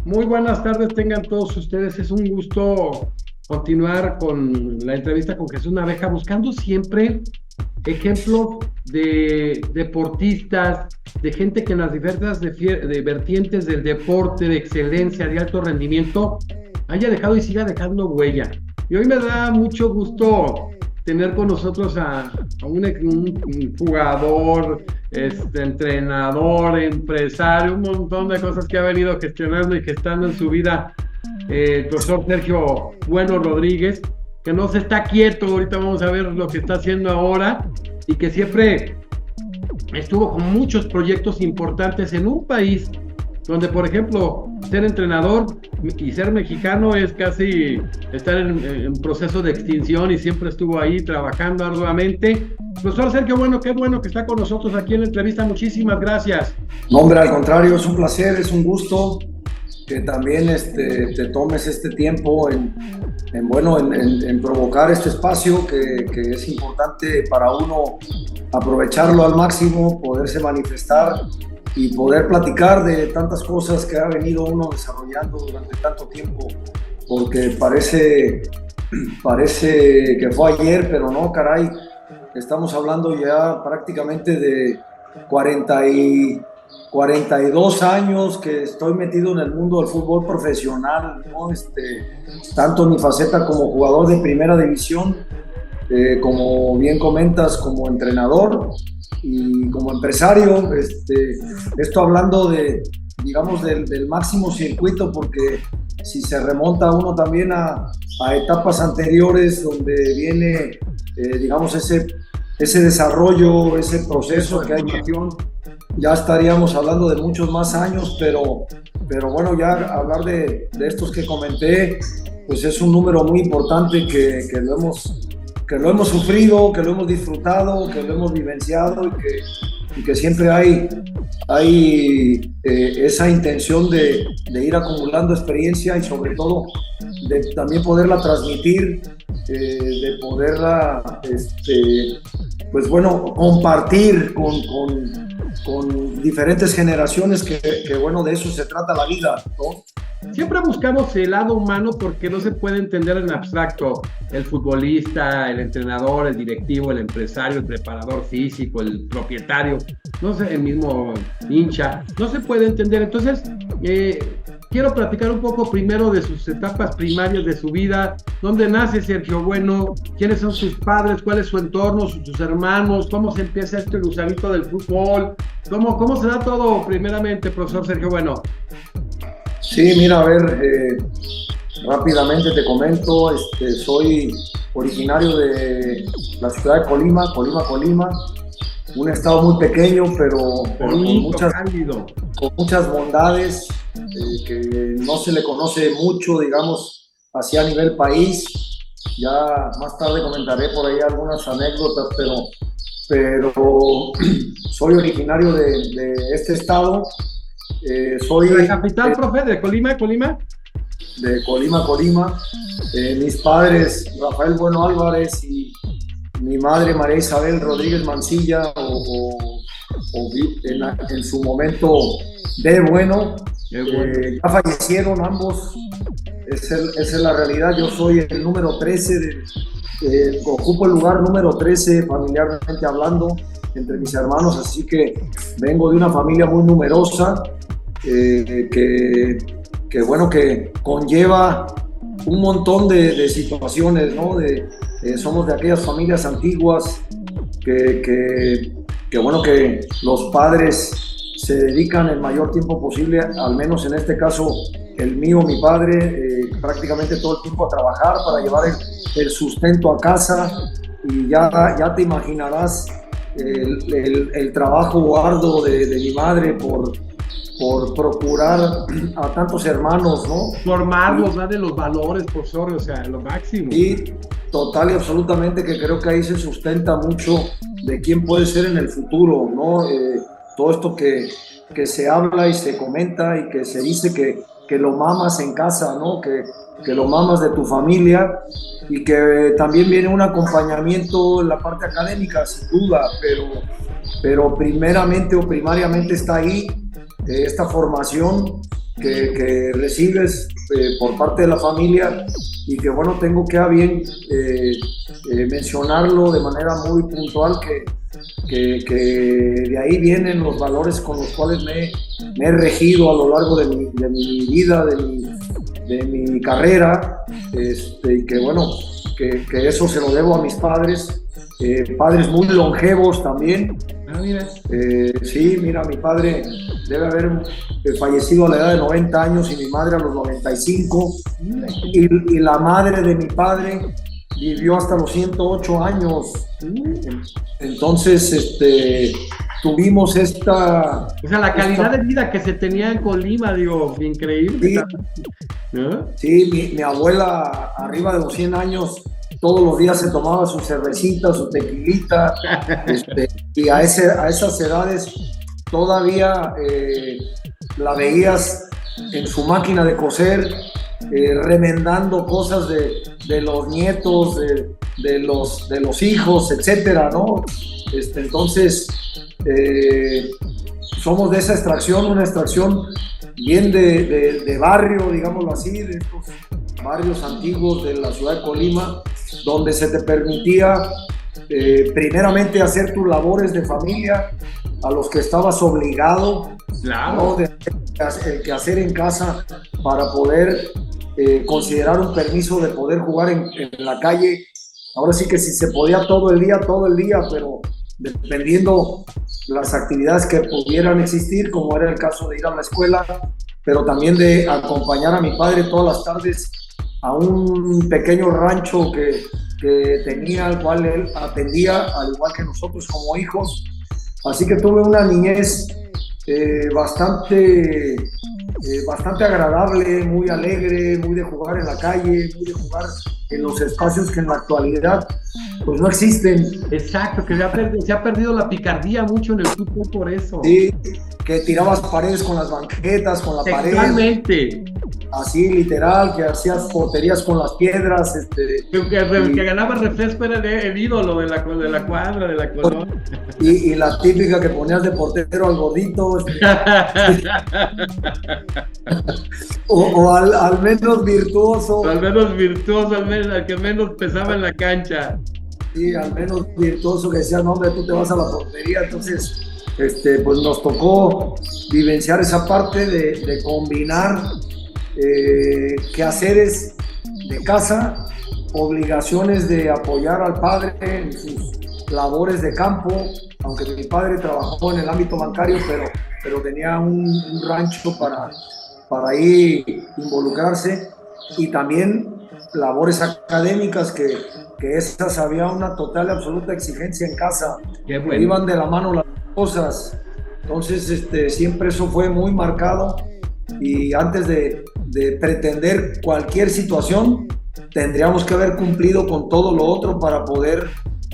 Muy buenas tardes, tengan todos ustedes. Es un gusto continuar con la entrevista con Jesús Naveja, buscando siempre ejemplos de deportistas, de gente que en las diversas de vertientes del deporte, de excelencia, de alto rendimiento, haya dejado y siga dejando huella. Y hoy me da mucho gusto tener con nosotros a un jugador, entrenador, empresario, un montón de cosas que ha venido gestionando y gestando en su vida, el profesor Sergio Bueno Rodríguez, que no se está quieto. Ahorita vamos a ver lo que está haciendo ahora, y que siempre estuvo con muchos proyectos importantes en un país donde, por ejemplo, ser entrenador y ser mexicano es casi estar en proceso de extinción, y siempre estuvo ahí trabajando arduamente. Profesor Sergio Bueno, qué bueno que está con nosotros aquí en la entrevista. Muchísimas gracias. No, hombre, al contrario, es un placer, es un gusto que también te tomes este tiempo en provocar este espacio que es importante para uno aprovecharlo al máximo, poderse manifestar y poder platicar de tantas cosas que ha venido uno desarrollando durante tanto tiempo, porque parece que fue ayer, pero no, caray, estamos hablando ya prácticamente de 42 años que estoy metido en el mundo del fútbol profesional, ¿no? Tanto en mi faceta como jugador de primera división, como bien comentas, como entrenador y como empresario. Esto hablando digamos, del máximo circuito, porque si se remonta uno también a etapas anteriores donde viene, digamos, ese desarrollo, ese proceso que hay, ya estaríamos hablando de muchos más años, pero bueno, ya hablar de estos que comenté, pues es un número muy importante que lo hemos sufrido, que lo hemos disfrutado, que lo hemos vivenciado, y que siempre hay esa intención de ir acumulando experiencia, y sobre todo de también poderla transmitir, de poderla pues bueno, compartir con diferentes generaciones, que bueno, de eso se trata la vida, ¿no? Siempre buscamos el lado humano, porque no se puede entender en abstracto el futbolista, el entrenador, el directivo, el empresario, el preparador físico, el propietario, no sé, el mismo hincha, no se puede entender. Entonces, quiero platicar un poco primero de sus etapas primarias de su vida. ¿Dónde nace Sergio Bueno? ¿Quiénes son sus padres? ¿Cuál es su entorno? ¿Sus hermanos? ¿Cómo se empieza este gusanito del fútbol? ¿Cómo se da todo primeramente, profesor Sergio Bueno? Sí, mira, a ver, rápidamente te comento, soy originario de la ciudad de Colima, un estado muy pequeño, pero con muchas bondades, que no se le conoce mucho, digamos, hacia a nivel país. Ya más tarde comentaré por ahí algunas anécdotas, pero soy originario de este estado. Soy ¿De la capital, profe? ¿De Colima? De Colima. Mis padres, Rafael Bueno Álvarez, y mi madre, María Isabel Rodríguez Mancilla, en su momento de Bueno, ya fallecieron ambos. Esa es la realidad. Yo soy el número 13, ocupo el lugar número 13 familiarmente hablando entre mis hermanos, así que vengo de una familia muy numerosa, que bueno, que conlleva un montón de situaciones, ¿no? Somos de aquellas familias antiguas que bueno, que los padres se dedican el mayor tiempo posible, al menos en este caso el mío, mi padre, prácticamente todo el tiempo a trabajar para llevar el sustento a casa, y ya te imaginarás el trabajo arduo de mi madre por procurar a tantos hermanos, ¿no? Formarlos, darle los valores, profesor, o sea, lo máximo. Y total y absolutamente, que creo que ahí se sustenta mucho de quién puede ser en el futuro, ¿no? Todo esto que se habla y se comenta y que se dice que lo mamas en casa, ¿no? Que lo mamas de tu familia, y que también viene un acompañamiento en la parte académica, sin duda, pero primeramente o primariamente está ahí esta formación que recibes por parte de la familia y que bueno, tengo que a bien mencionarlo de manera muy puntual que de ahí vienen los valores con los cuales me he regido a lo largo de mi vida, de mi carrera, y que bueno, que eso se lo debo a mis padres, padres muy longevos también. Ah, mira. Sí, mira, mi padre debe haber fallecido a la edad de 90 años y mi madre a los 95, y la madre de mi padre vivió hasta los 108 años. Entonces, tuvimos esta... O sea, la calidad de vida que se tenía en Colima, digo, increíble. Sí, ¿no? sí, mi abuela arriba de los 100 años todos los días se tomaba su cervecita, su tequilita, y a esas edades todavía la veías en su máquina de coser, remendando cosas de los nietos, de los hijos, etcétera, ¿no? Entonces, somos de esa extracción, una extracción bien de barrio, digámoslo así, de estos barrios antiguos de la ciudad de Colima, donde se te permitía primeramente hacer tus labores de familia, a los que estabas obligado, claro, ¿no? El quehacer en casa para poder considerar un permiso de poder jugar en la calle. Ahora sí que si se podía todo el día, pero dependiendo las actividades que pudieran existir, como era el caso de ir a la escuela, pero también de acompañar a mi padre todas las tardes a un pequeño rancho que tenía, al cual él atendía, al igual que nosotros como hijos. Así que tuve una niñez bastante agradable, muy alegre, muy de jugar en la calle, muy de jugar en los espacios que en la actualidad pues no existen. Exacto, que se ha perdido la picardía mucho en el fútbol por eso. Sí, que tirabas paredes con las banquetas, con la pared. Exactamente. Así, literal, que hacías porterías con las piedras. Que ganaba refresco era el ídolo de la cuadra, de la colonia. Y la típica que ponías de portero al gordito. o al menos virtuoso. Al que menos pesaba en la cancha. Sí, al menos virtuoso, que decía, no, hombre, tú te vas a la portería. Entonces, pues nos tocó vivenciar esa parte de combinar quehaceres de casa, obligaciones de apoyar al padre en sus labores de campo, aunque mi padre trabajó en el ámbito bancario, pero tenía un rancho para ahí involucrarse, y también labores académicas que esas había una total y absoluta exigencia en casa. Qué bueno. Iban de la mano las cosas. Entonces, siempre eso fue muy marcado, y antes de pretender cualquier situación, tendríamos que haber cumplido con todo lo otro para poder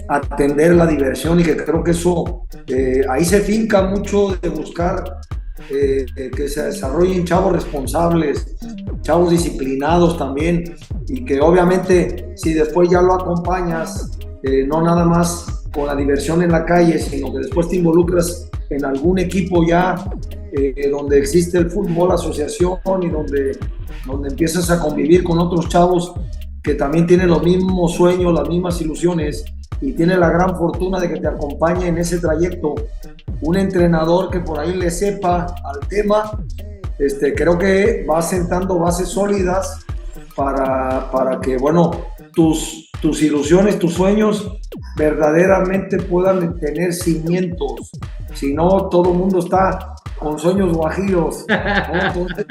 atender la diversión, y que creo que eso, ahí se finca mucho de buscar que se desarrollen chavos responsables, chavos disciplinados también, y que obviamente si después ya lo acompañas, no nada más con la diversión en la calle, sino que después te involucras en algún equipo ya donde existe el fútbol asociación, y donde empiezas a convivir con otros chavos que también tienen los mismos sueños, las mismas ilusiones, y tienen la gran fortuna de que te acompañe en ese trayecto un entrenador que por ahí le sepa al tema. Creo que va sentando bases sólidas para que, bueno, tus ilusiones, tus sueños verdaderamente puedan tener cimientos. Si no, todo el mundo está con sueños guajiros, ¿no? Entonces,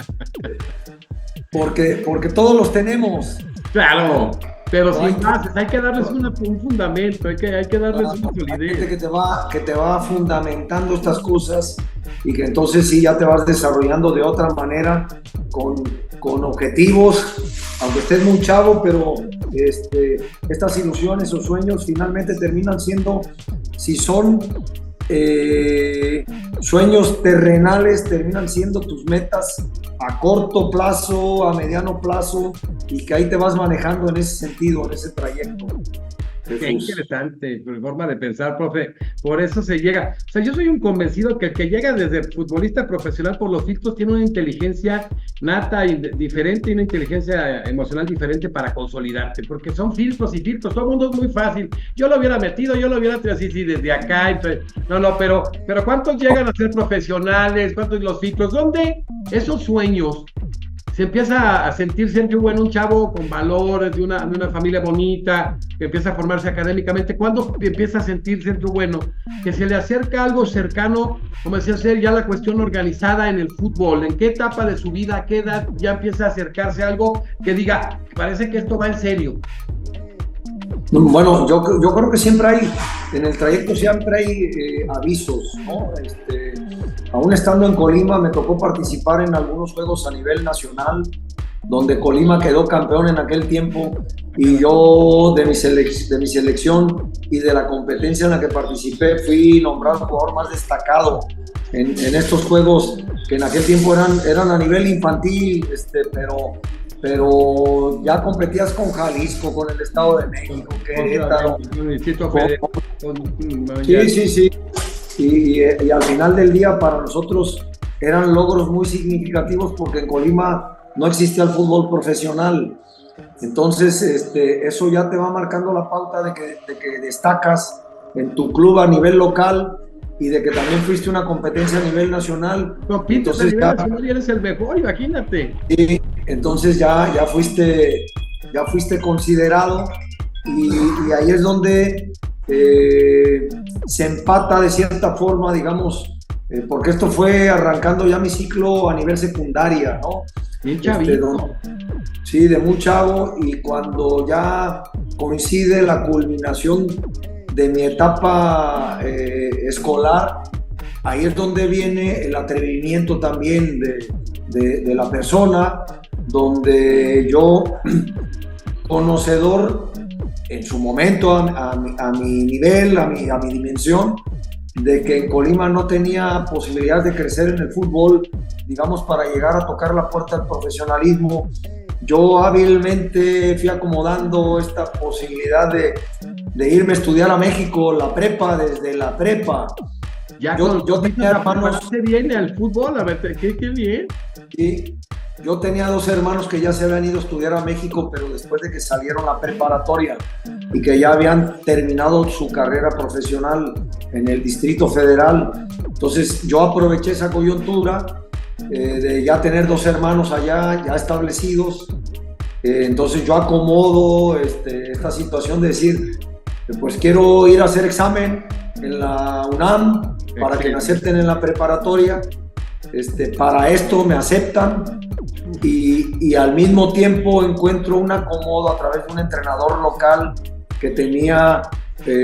porque todos los tenemos. Claro, pero sin bases, hay que darles un fundamento, hay que darles una solidez. Hay gente que te va fundamentando estas cosas, y que entonces sí ya te vas desarrollando de otra manera, con objetivos, aunque estés muy chavo, pero estas ilusiones o sueños finalmente terminan siendo, si son sueños terrenales, terminan siendo tus metas a corto plazo, a mediano plazo, y que ahí te vas manejando en ese sentido, en ese trayecto. Qué Jesús. interesante tu forma de pensar, profe. Por eso se llega. O sea, yo soy un convencido que el que llega desde futbolista profesional por los filtros tiene una inteligencia nata y diferente y una inteligencia emocional diferente para consolidarte, porque son filtros y filtros. Todo el mundo es muy fácil. Yo lo hubiera metido, yo lo hubiera tirado así, sí, desde acá. Entonces, no, pero ¿cuántos llegan a ser profesionales? ¿Cuántos los filtros? ¿Dónde esos sueños? Se empieza a sentir siempre bueno un chavo con valores, de una familia bonita, que empieza a formarse académicamente. ¿Cuándo empieza a sentirse bueno? Que se le acerca algo cercano, como decía ser ya la cuestión organizada en el fútbol. ¿En qué etapa de su vida, a qué edad ya empieza a acercarse algo que diga, parece que esto va en serio? Bueno, yo creo que siempre hay, en el trayecto siempre hay avisos, ¿no? Aún estando en Colima me tocó participar en algunos juegos a nivel nacional, donde Colima quedó campeón en aquel tiempo y yo de mi selección y de la competencia en la que participé fui nombrado jugador más destacado en estos juegos que en aquel tiempo eran a nivel infantil, pero ya competías con Jalisco, con el Estado de México, Querétaro. Sí, sí, sí. Y al final del día para nosotros eran logros muy significativos porque en Colima no existía el fútbol profesional. Entonces, eso ya te va marcando la pauta de que destacas en tu club a nivel local y de que también fuiste una competencia a nivel nacional. Compites a nivel nacional y eres el mejor, imagínate. Y entonces ya fuiste considerado y ahí es donde se empata de cierta forma, digamos, porque esto fue arrancando ya mi ciclo a nivel secundaria, ¿no? Bien chavito. Sí, de muy chavo, y cuando ya coincide la culminación de mi etapa escolar, ahí es donde viene el atrevimiento también de la persona, donde yo, conocedor en su momento a mi nivel, a mi dimensión, de que en Colima no tenía posibilidad de crecer en el fútbol, digamos, para llegar a tocar la puerta del profesionalismo, yo hábilmente fui acomodando esta posibilidad de irme a estudiar a México, la prepa, desde la prepa. Ya yo tenía hermanos. Viene al fútbol, a ver, qué bien. Sí, yo tenía dos hermanos que ya se habían ido a estudiar a México, pero después de que salieron la preparatoria y que ya habían terminado su carrera profesional en el Distrito Federal. Entonces yo aproveché esa coyuntura de ya tener dos hermanos allá, ya establecidos. Entonces yo acomodo esta situación de decir, pues quiero ir a hacer examen en la UNAM para que me acepten en la preparatoria. Para esto me aceptan y al mismo tiempo encuentro un acomodo a través de un entrenador local que tenía,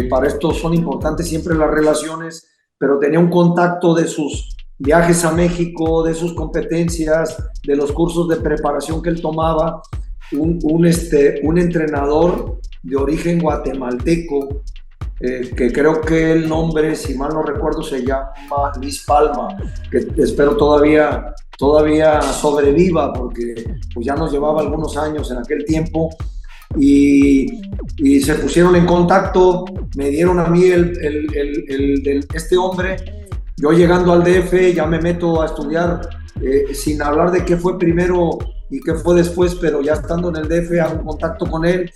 para esto son importantes siempre las relaciones, pero tenía un contacto de sus viajes a México, de sus competencias, de los cursos de preparación que él tomaba, un entrenador de origen guatemalteco, que creo que el nombre, si mal no recuerdo, se llama Luis Palma, que espero todavía sobreviva, porque pues ya nos llevaba algunos años en aquel tiempo, y se pusieron en contacto, me dieron a mí este hombre. Yo llegando al DF ya me meto a estudiar, sin hablar de qué fue primero y qué fue después, pero ya estando en el DF hago contacto con él.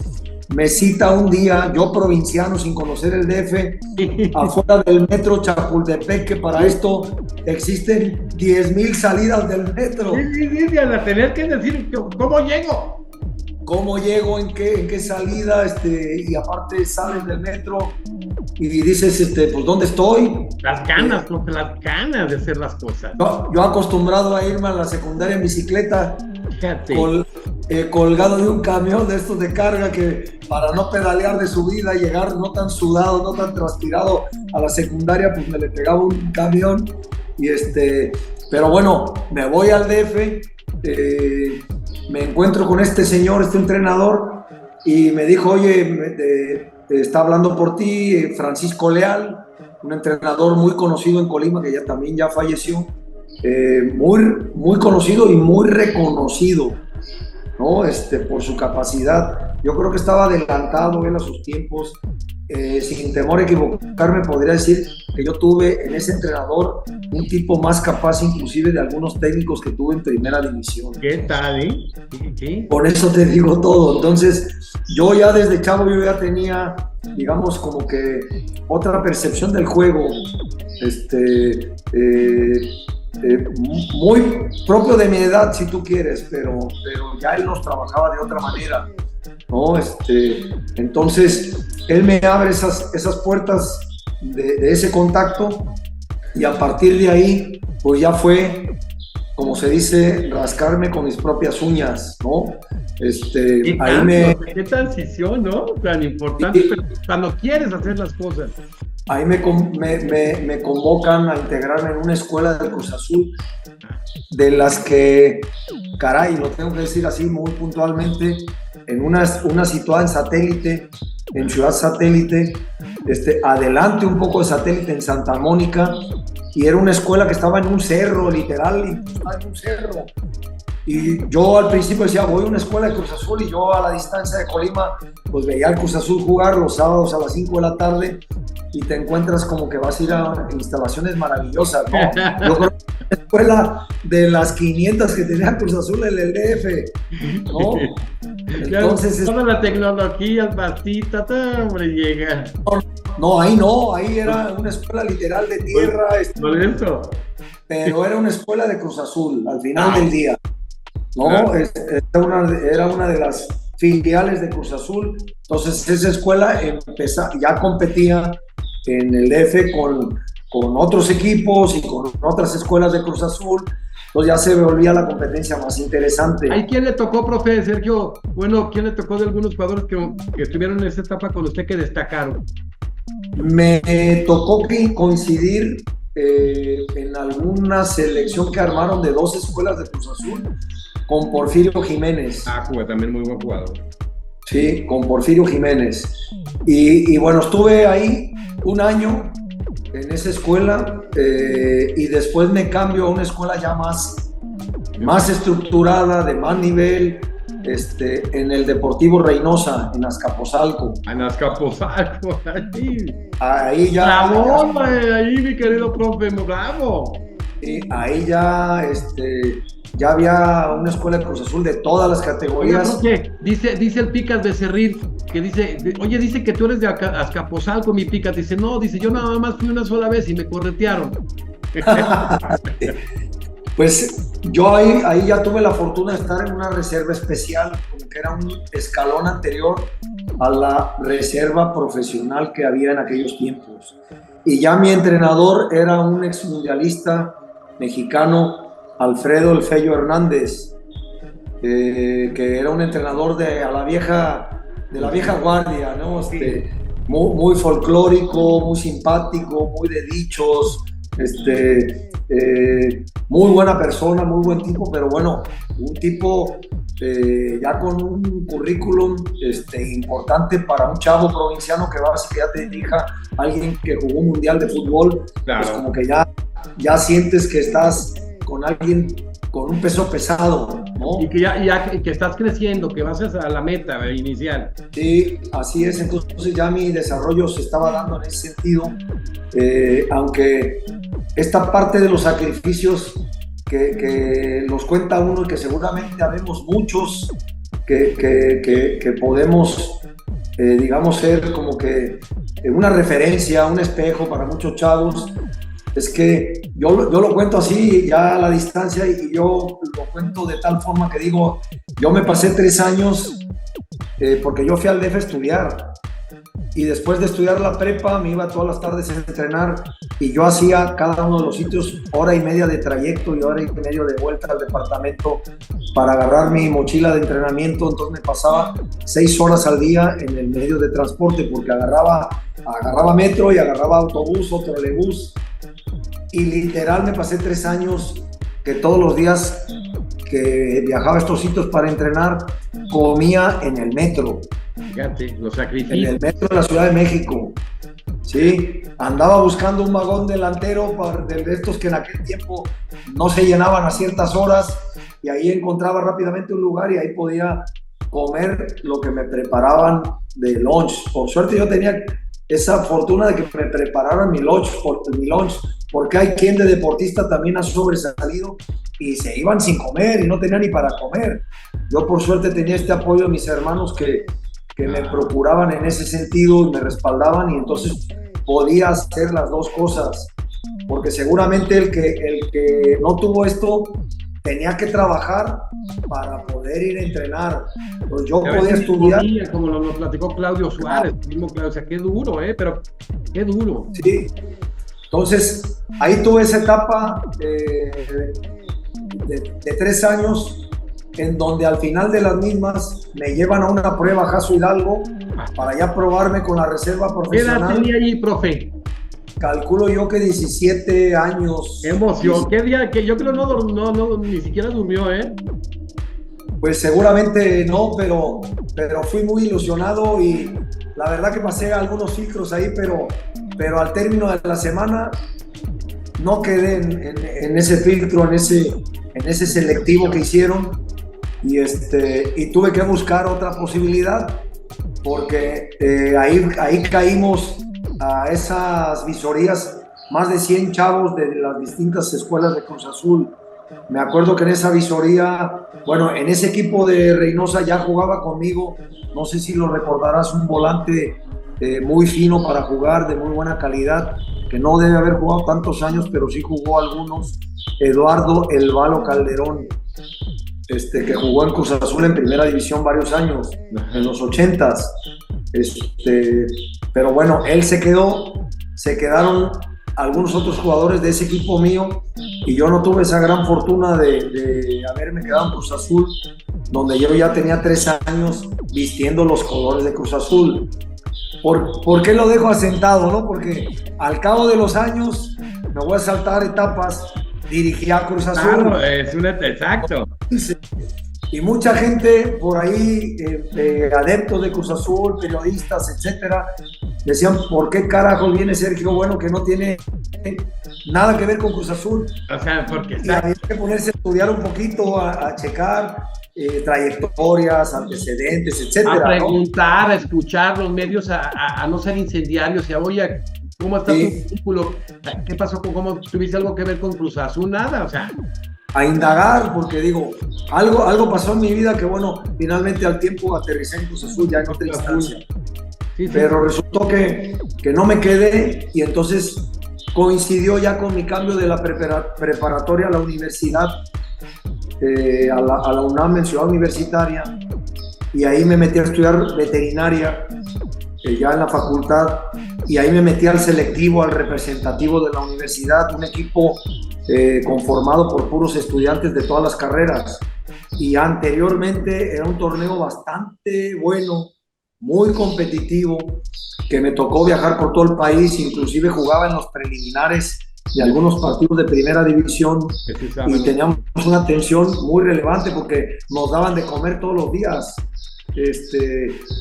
Me cita un día, yo provinciano sin conocer el DF, afuera del metro Chapultepec, que para esto existen 10,000 salidas del metro. Sí, a tener que decir, ¿cómo llego? ¿Cómo llego? ¿En qué salida? Y aparte sales del metro y dices, pues, ¿dónde estoy? Las ganas de hacer las cosas. Yo acostumbrado a irme a la secundaria en bicicleta, colgado de un camión de estos de carga, que para no pedalear de subida, llegar no tan sudado, no tan transpirado a la secundaria, pues me le pegaba un camión. Pero bueno, me voy al DF, me encuentro con este señor, este entrenador, y me dijo, oye, está hablando por ti Francisco Leal, un entrenador muy conocido en Colima, que también ya falleció, muy conocido y muy reconocido, ¿no? Por su capacidad. yo creo que estaba adelantado él a sus tiempos. Sin temor a equivocarme, podría decir que yo tuve en ese entrenador un tipo más capaz inclusive de algunos técnicos que tuve en primera división. ¿Qué tal, ¿Sí? Por eso te digo todo. Entonces, yo ya desde chavo yo ya tenía, digamos, como que otra percepción del juego, muy propio de mi edad, si tú quieres, pero ya él nos trabajaba de otra manera, ¿no? Entonces, él me abre esas puertas de ese contacto, y a partir de ahí, pues ya fue, como se dice, rascarme con mis propias uñas, ¿no? Qué transición, ¿no? Tan importante, pero cuando quieres hacer las cosas. Ahí me convocan a integrarme en una escuela del Cruz Azul, de las que, caray, lo tengo que decir así muy puntualmente, en una situada en Satélite, en Ciudad Satélite, adelante un poco de Satélite, en Santa Mónica, y era una escuela que estaba en un cerro, literal, estaba en un cerro. Y yo al principio decía, voy a una escuela de Cruz Azul, y yo a la distancia de Colima, pues veía al Cruz Azul jugar los sábados a las 5 de la tarde, y te encuentras como que vas a ir a instalaciones maravillosas, ¿no? Yo creo que la escuela de las 500 que tenía Cruz Azul en el DF, ¿no? Entonces, toda la tecnología, el pastita, todo, hombre, llega. No, ahí era una escuela literal de tierra, pero era una escuela de Cruz Azul al final del día, ¿no? Era una de las filiales de Cruz Azul. Entonces esa escuela ya competía en el DF con otros equipos y con otras escuelas de Cruz Azul. Entonces ya se volvía la competencia más interesante. ¿Ahí quién le tocó, profe Sergio? Bueno, ¿quién le tocó de algunos jugadores que estuvieron en esa etapa con usted que destacaron? Me tocó coincidir en alguna selección que armaron de 2 escuelas de Cruz Azul con Porfirio Jiménez. También muy buen jugador. Sí, con Porfirio Jiménez. Y bueno, estuve ahí un año en esa escuela, y después me cambio a una escuela ya más estructurada, de más nivel, en el Deportivo Reynosa, en Azcapotzalco. En Azcapotzalco, ahí ya. ¡Bravo, ahí, mi querido profe! ¡Bravo! Y ahí ya, ya había una escuela de Cruz Azul de todas las categorías. Oye, dice el Picas Becerril, que dice que tú eres de Azcapotzalco, mi Picas. Dice, no, dice, yo nada más fui una sola vez y me corretearon. Pues yo ahí ya tuve la fortuna de estar en una reserva especial, que era un escalón anterior a la reserva profesional que había en aquellos tiempos. Y ya mi entrenador era un exmundialista mexicano, Alfredo El Fello Hernández, que era un entrenador de la vieja guardia, ¿no? Muy folclórico, muy simpático, muy de dichos, muy buena persona, muy buen tipo, pero bueno, un tipo ya con un currículum importante para un chavo provinciano que va a que ya te dirija alguien que jugó un mundial de fútbol. Claro. Pues como que ya sientes que estás con alguien con un peso pesado, ¿no? Y que estás creciendo, que vas a la meta inicial. Sí, así es. Entonces ya mi desarrollo se estaba dando en ese sentido, aunque esta parte de los sacrificios que los cuenta uno y que seguramente habemos muchos que podemos, digamos, ser como que una referencia, un espejo para muchos chavos. Es que yo lo cuento así, ya a la distancia, y yo lo cuento de tal forma que digo, yo me pasé 3 años, porque yo fui al DF a estudiar, y después de estudiar la prepa me iba todas las tardes a entrenar, y yo hacía cada uno de los sitios hora y media de trayecto y hora y media de vuelta al departamento para agarrar mi mochila de entrenamiento. Entonces me pasaba 6 horas al día en el medio de transporte, porque agarraba metro y agarraba autobús o trolebús. Y literal me pasé 3 años que todos los días que viajaba a estos sitios para entrenar, comía en el metro. Fíjate, los sacrificios. En el metro de la Ciudad de México. Sí, andaba buscando un vagón delantero de estos que en aquel tiempo no se llenaban a ciertas horas, y ahí encontraba rápidamente un lugar y ahí podía comer lo que me preparaban de lunch. Por suerte yo tenía esa fortuna de que me prepararan mi lunch, porque hay quien de deportista también ha sobresalido y se iban sin comer y no tenían ni para comer. Yo por suerte tenía este apoyo de mis hermanos que me procuraban en ese sentido y me respaldaban, y entonces podía hacer las dos cosas, porque seguramente el que no tuvo esto tenía que trabajar para poder ir a entrenar. Pues yo podía estudiar. Como nos platicó Claudio Suárez, mismo Claudio, o sea, qué duro, pero qué duro. Sí, entonces ahí tuve esa etapa de 3 años, en donde al final de las mismas me llevan a una prueba Jaso Hidalgo para ya probarme con la reserva profesional. ¿Qué edad tenía allí, profe? Calculo yo que 17 años. ¡Qué emoción! ¿Qué día? Que yo creo no, ni siquiera durmió, Pues seguramente no, pero fui muy ilusionado y la verdad que pasé algunos filtros ahí, pero al término de la semana no quedé en ese filtro, en ese selectivo que hicieron, y tuve que buscar otra posibilidad, porque ahí caímos a esas visorías más de 100 chavos de las distintas escuelas de Cruz Azul. Me acuerdo que en esa visoría, bueno, en ese equipo de Reynosa ya jugaba conmigo, no sé si lo recordarás, un volante muy fino para jugar, de muy buena calidad, que no debe haber jugado tantos años, pero sí jugó algunos, Eduardo El Balo Calderón, que jugó en Cruz Azul en primera división varios años, en los 80s. Pero bueno, él se quedaron algunos otros jugadores de ese equipo mío, y yo no tuve esa gran fortuna de haberme quedado en Cruz Azul, donde yo ya tenía 3 años vistiendo los colores de Cruz Azul. ¿Por qué lo dejo asentado, no? Porque al cabo de los años me voy a saltar etapas, dirigí a Cruz Azul. Claro, exacto. Y mucha gente por ahí, adeptos de Cruz Azul, periodistas, etcétera, decían, ¿por qué carajo viene Sergio Bueno, que no tiene nada que ver con Cruz Azul? O sea, porque había que ponerse a estudiar un poquito, a checar trayectorias, antecedentes, etcétera. A preguntar, ¿no? A escuchar los medios, a no ser incendiarios, y a, oye, ¿cómo está tu vínculo? ¿Qué pasó? ¿Cómo tuviste algo que ver con Cruz Azul? Nada, o sea... A indagar, porque digo, algo pasó en mi vida que, bueno, finalmente al tiempo aterricé en Cruz Azul ya en otra instancia. Sí. Pero resultó que no me quedé, y entonces coincidió ya con mi cambio de la preparatoria a la universidad, a la UNAM en Ciudad Universitaria, y ahí me metí a estudiar veterinaria, ya en la facultad, y ahí me metí al selectivo, al representativo de la universidad, un equipo conformado por puros estudiantes de todas las carreras, y anteriormente era un torneo bastante bueno, muy competitivo, que me tocó viajar por todo el país, inclusive jugaba en los preliminares de algunos partidos de primera división, y teníamos una tensión muy relevante porque nos daban de comer todos los días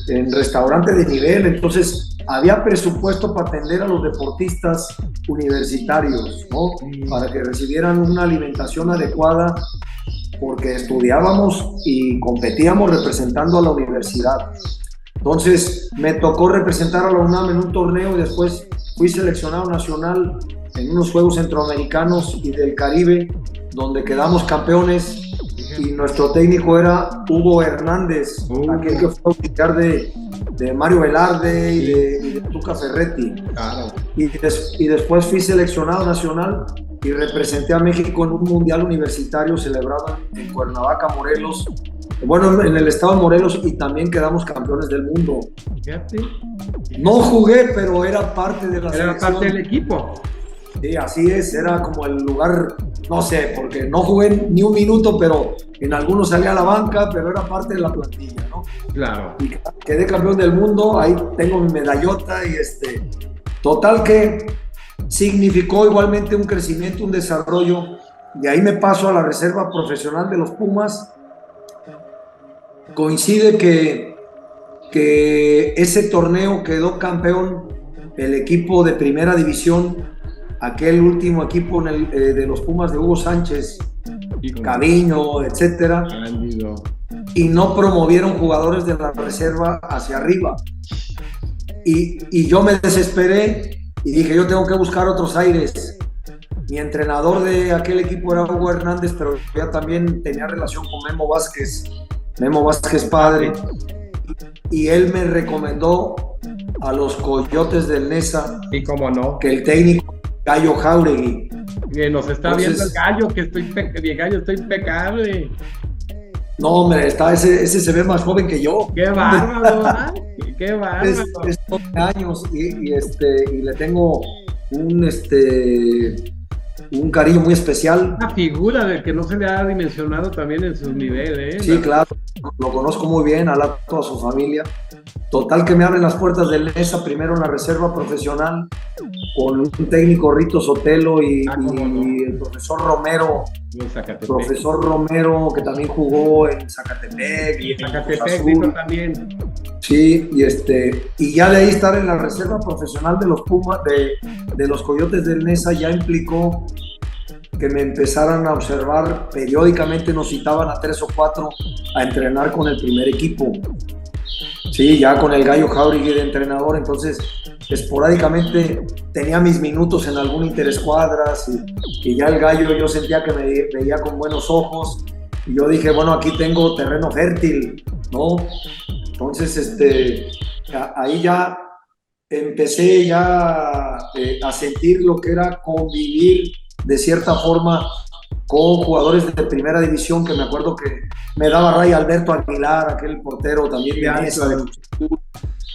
en restaurantes de nivel, entonces había presupuesto para atender a los deportistas universitarios, ¿no? Para que recibieran una alimentación adecuada, porque estudiábamos y competíamos representando a la universidad. Entonces me tocó representar a la UNAM en un torneo, y después fui seleccionado nacional en unos Juegos Centroamericanos y del Caribe, donde quedamos campeones, y nuestro técnico era Hugo Hernández, aquel que fue auxiliar de Mario Velarde y de Tuca Ferretti. Claro. Y después fui seleccionado nacional y representé a México en un mundial universitario celebrado en Cuernavaca, Morelos. Bueno, en el estado de Morelos, y también quedamos campeones del mundo. Fíjate. No jugué, pero era parte de la selección. Era parte del equipo. Sí, así es, era como el lugar, no sé, porque no jugué ni un minuto, pero en algunos salí a la banca, pero era parte de la plantilla, ¿no? Claro. Y quedé campeón del mundo, ahí tengo mi medallota, y total que significó igualmente un crecimiento, un desarrollo, y ahí me paso a la reserva profesional de los Pumas. Coincide que ese torneo quedó campeón el equipo de primera división, aquel último equipo de los Pumas de Hugo Sánchez, Caviño, etcétera. y no promovieron jugadores de la reserva hacia arriba. Y yo me desesperé y dije, yo tengo que buscar otros aires. Mi entrenador de aquel equipo era Hugo Hernández, pero ya también tenía relación con Memo Vázquez padre, y él me recomendó a los Coyotes del Nesa, y cómo no, que el técnico Gallo Jáuregui. Nos está viendo el Gallo, que mi Gallo está impecable. No, hombre, ese se ve más joven que yo. ¡Qué bárbaro! ¡Qué bárbaro! Es 12 años y le tengo un cariño muy especial. Una figura del que no se le ha dimensionado también en su nivel, ¿eh? Sí, claro, lo conozco muy bien, a toda su familia. Total que me abren las puertas del Nesa, primero en la reserva profesional, con un técnico Rito Sotelo y el profesor Romero. Profesor Romero, que también jugó en Zacatepec. Y en Zacatepec, Rito también. Sí, y ya de ahí estar en la reserva profesional de los Pumas, de los Coyotes del Nesa, ya implicó que me empezaran a observar periódicamente, nos citaban a 3 o 4 a entrenar con el primer equipo. Sí, ya con el Gallo Jáuregui de entrenador, entonces esporádicamente tenía mis minutos en algún interescuadras y ya el Gallo yo sentía que me veía con buenos ojos y yo dije, bueno, aquí tengo terreno fértil, ¿no? Entonces, ahí ya empecé ya a sentir lo que era convivir de cierta forma con jugadores de primera división, que me acuerdo que me daba raya Alberto Aguilar, aquel portero también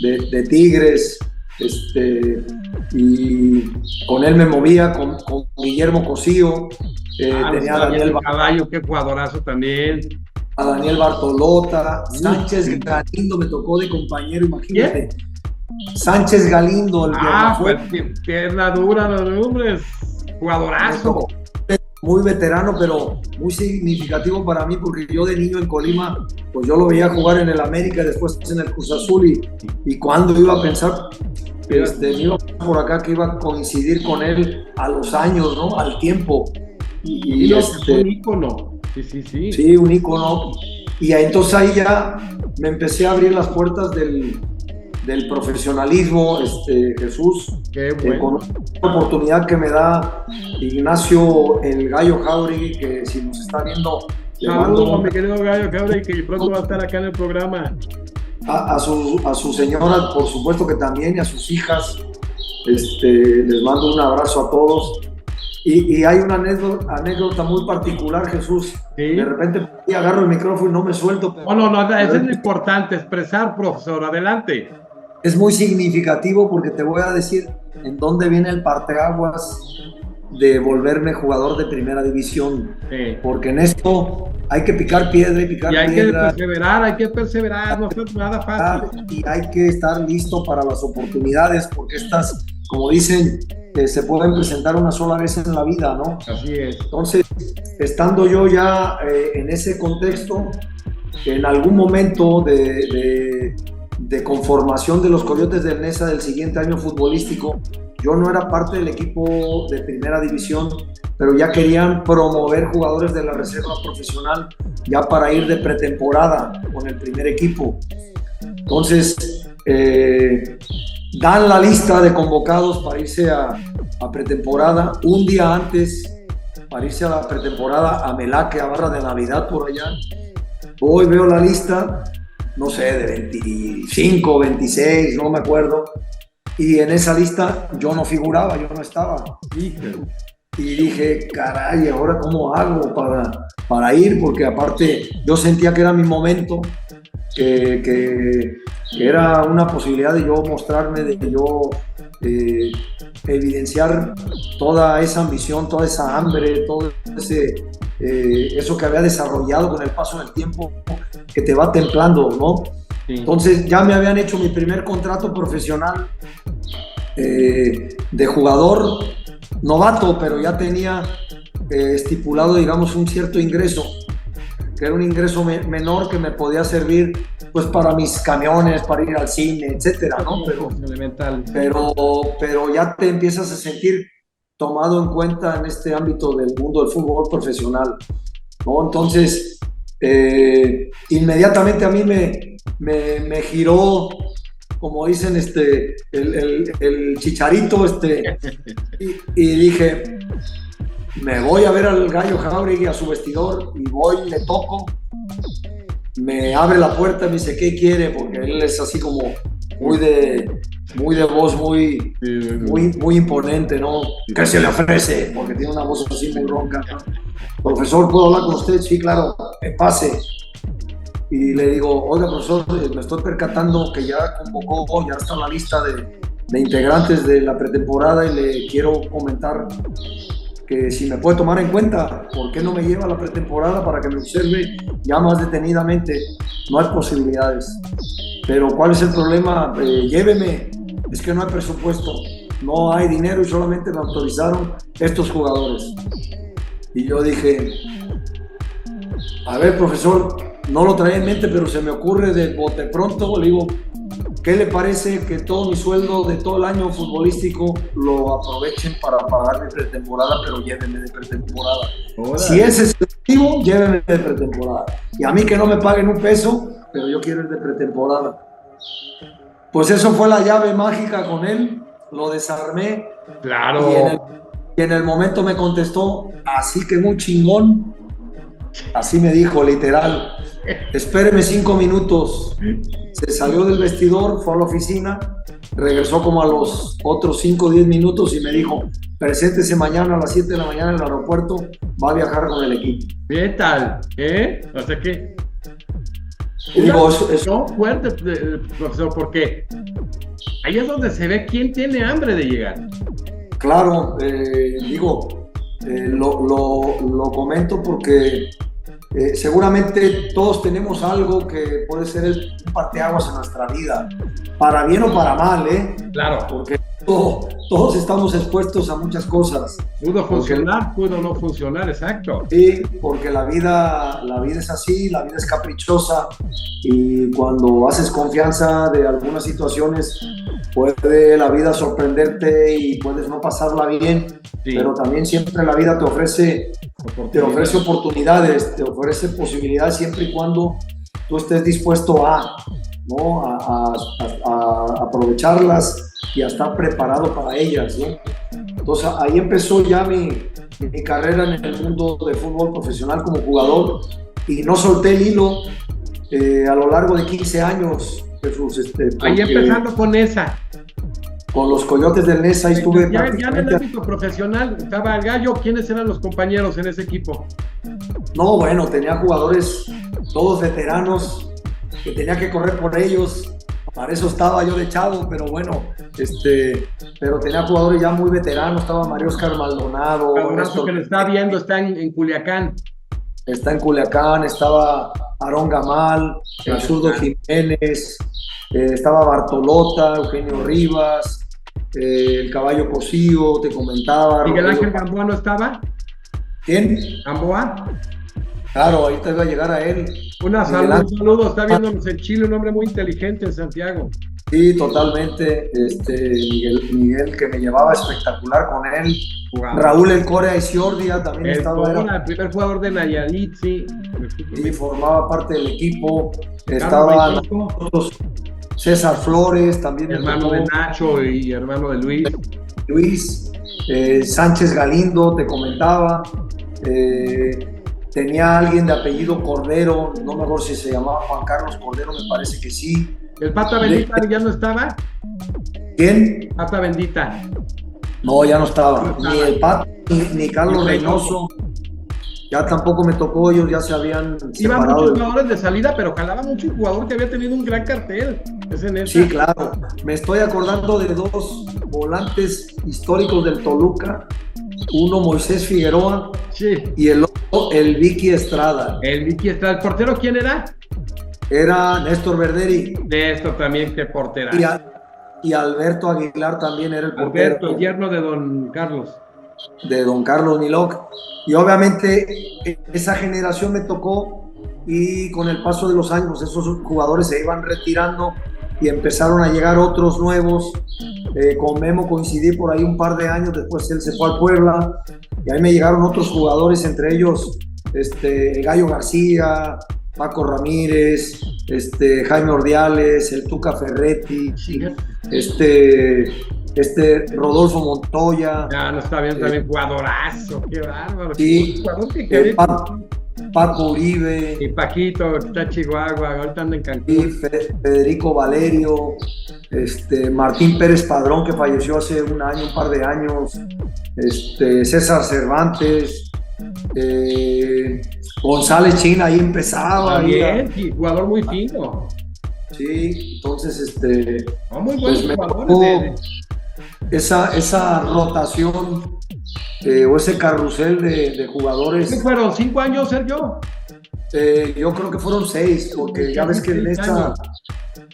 de Tigres, y con él me movía, con Guillermo Cosío, tenía a Daniel Caballo, qué jugadorazo también. A Daniel Bartolota, Sánchez Galindo me tocó de compañero, imagínate. ¿Quién? Sánchez Galindo, el pues pierna dura, los hombres, jugadorazo. Muy veterano, pero muy significativo para mí, porque yo de niño en Colima, pues yo lo veía jugar en el América, después en el Cruz Azul, y cuando iba a pensar, me iba por acá que iba a coincidir con él a los años, ¿no? Al tiempo. Y un ícono. Sí. Sí, un ícono. Y entonces ahí ya me empecé a abrir las puertas del profesionalismo, Jesús. Qué bueno. Con una oportunidad que me da Ignacio el Gallo Jáuregui, que si nos está viendo... Saludos, mi querido Gallo Jáuregui, que pronto va a estar acá en el programa. A su señora, por supuesto que también, y a sus hijas. Les mando un abrazo a todos. Y hay una anécdota muy particular, Jesús. ¿Sí? De repente agarro el micrófono y no me suelto. No, eso es lo importante, expresar, profesor. Adelante. Es muy significativo porque te voy a decir en dónde viene el parteaguas de volverme jugador de primera división. Sí. Porque en esto hay que picar piedra y picar piedra. Hay que perseverar, no es nada fácil. Y hay que estar listo para las oportunidades, porque estas, como dicen, se pueden presentar una sola vez en la vida, ¿no? Así es. Entonces, estando yo ya en ese contexto, en algún momento de conformación de los Coyotes del Nesa del siguiente año futbolístico, yo no era parte del equipo de primera división, pero ya querían promover jugadores de la reserva profesional ya para ir de pretemporada con el primer equipo. Entonces, dan la lista de convocados para irse a pretemporada. Un día antes, para irse a la pretemporada a Melaque, a Barra de Navidad, por allá. Hoy veo la lista, no sé, de 25, 26, no me acuerdo. Y en esa lista yo no figuraba, yo no estaba. Y dije, caray, ¿ahora cómo hago para ir? Porque aparte yo sentía que era mi momento, que era una posibilidad de yo mostrarme, de yo evidenciar toda esa ambición, toda esa hambre, todo eso que había desarrollado con el paso del tiempo, que te va templando, ¿no? Sí. Entonces ya me habían hecho mi primer contrato profesional de jugador novato, pero ya tenía estipulado, digamos, un cierto ingreso, que era un ingreso menor que me podía servir pues para mis camiones, para ir al cine, etcétera, ¿no? Pero ya te empiezas a sentir tomado en cuenta en este ámbito del mundo del fútbol profesional, ¿no? Entonces inmediatamente a mí me giró, como dicen, el chicharito, y dije, me voy a ver al Gallo Jáuregui a su vestidor, y voy, le toco, me abre la puerta, me dice, ¿qué quiere? Porque él es así como muy de voz, muy imponente, ¿no? ¿Qué se le ofrece? Porque tiene una voz así muy ronca, ¿no? Profesor, ¿puedo hablar con usted? Sí, claro, pase. Y le digo, oiga, profesor, me estoy percatando que ya convocó, ya está en la lista de integrantes de la pretemporada, y le quiero comentar que si me puede tomar en cuenta, ¿por qué no me lleva a la pretemporada para que me observe ya más detenidamente? No hay posibilidades. Pero ¿cuál es el problema? Lléveme, es que no hay presupuesto, no hay dinero, y solamente me autorizaron estos jugadores. Y yo dije, a ver, profesor, no lo traía en mente, pero se me ocurre de bote pronto. Le digo, ¿qué le parece que todo mi sueldo de todo el año futbolístico lo aprovechen para pagar mi pretemporada, pero llévenme de pretemporada? Hola. Si ese es el motivo, llévenme de pretemporada. Y a mí que no me paguen un peso, pero yo quiero ir de pretemporada. Pues eso fue la llave mágica con él, lo desarmé. Claro. Y en el momento me contestó, así que muy chingón. Así me dijo, literal. Espéreme 5 minutos. Se salió del vestidor, fue a la oficina, regresó como a los otros 5 o 10 minutos y me dijo, preséntese mañana a las 7 de la mañana en el aeropuerto, va a viajar con el equipo. ¿Qué tal? O sea que... Digo, eso fuerte, profesor, porque ahí es donde se ve quién tiene hambre de llegar. Claro, lo comento porque seguramente todos tenemos algo que puede ser un parteaguas en nuestra vida, para bien o para mal, Claro. Porque todos estamos expuestos a muchas cosas. Pudo funcionar, pudo no funcionar, exacto. Sí, porque la vida es así, la vida es caprichosa, y cuando haces confianza de algunas situaciones, puede la vida sorprenderte y puedes no pasarla bien, sí. Pero también siempre la vida te ofrece oportunidades, te ofrece posibilidades siempre y cuando tú estés dispuesto a aprovecharlas y a estar preparado para ellas, ¿no? Entonces ahí empezó ya mi carrera en el mundo del fútbol profesional como jugador, y no solté el hilo a lo largo de 15 años, Jesús. Ahí empezando con esa. Con los Coyotes del Nesa estuve. Ya en el ámbito profesional, estaba el Gallo, ¿quiénes eran los compañeros en ese equipo? No, bueno, tenía jugadores, todos veteranos, que tenía que correr por ellos. Para eso estaba yo de chavo, pero bueno, pero tenía jugadores ya muy veteranos. Estaba Mario Oscar Maldonado. Que le está viendo, está en Culiacán. Está en Culiacán, estaba Aarón Gamal, el zurdo Jiménez, estaba Bartolota, Eugenio Rivas, el Caballo Cosío, te comentaba. ¿Miguel Ángel Gamboa no estaba? ¿Quién? ¿Gamboa? Claro, ahí te iba a llegar a él. Un saludo, está viéndonos en Chile, un hombre muy inteligente en Santiago. Sí, totalmente. Miguel, que me llevaba espectacular con él. Wow. Raúl El Corea Isiordia también estaba. El primer jugador de Nayarit, sí. Y formaba parte del equipo. Estaba César Flores, también. Hermano de Nacho y hermano de Luis. Sánchez Galindo, te comentaba. Tenía alguien de apellido Cordero, no me acuerdo si se llamaba Juan Carlos Cordero, me parece que sí. ¿El Pata Bendita ya no estaba? ¿Quién? Pata Bendita. No, ya no estaba. Ni el Pata, ni Carlos Reynoso. Ya tampoco me tocó, ellos ya se habían Iban muchos jugadores de salida, pero jalaba mucho un jugador que había tenido un gran cartel. Sí, claro. Me estoy acordando de 2 volantes históricos del Toluca. Uno, Moisés Figueroa, sí. Y el otro, el Vicky Estrada. ¿El portero quién era? Era Néstor Verderi. Néstor también, qué portera. Y Alberto Aguilar también era el portero. Alberto, el yerno de don Carlos. De don Carlos Niloc. Y obviamente esa generación me tocó, y con el paso de los años esos jugadores se iban retirando y empezaron a llegar otros nuevos. Con Memo coincidí por ahí un par de años, después él se fue al Puebla, y ahí me llegaron otros jugadores, entre ellos el Gallo García, Paco Ramírez, Jaime Ordiales, el Tuca Ferretti, Rodolfo Montoya. Ya no está bien, también jugadorazo, qué bárbaro. Sí, Paco Uribe. Y Paquito, está en Chihuahua, ahorita anda en Cancún. Y Federico Valerio, Martín Pérez Padrón, que falleció hace un par de años, César Cervantes, González China, ahí empezaba. Bien, sí, jugador muy fino. Sí, entonces, muy buenos jugadores. Esa rotación o ese carrusel de jugadores. ¿Qué fueron? ¿5 años, Sergio? Yo creo que fueron 6, porque ya ves que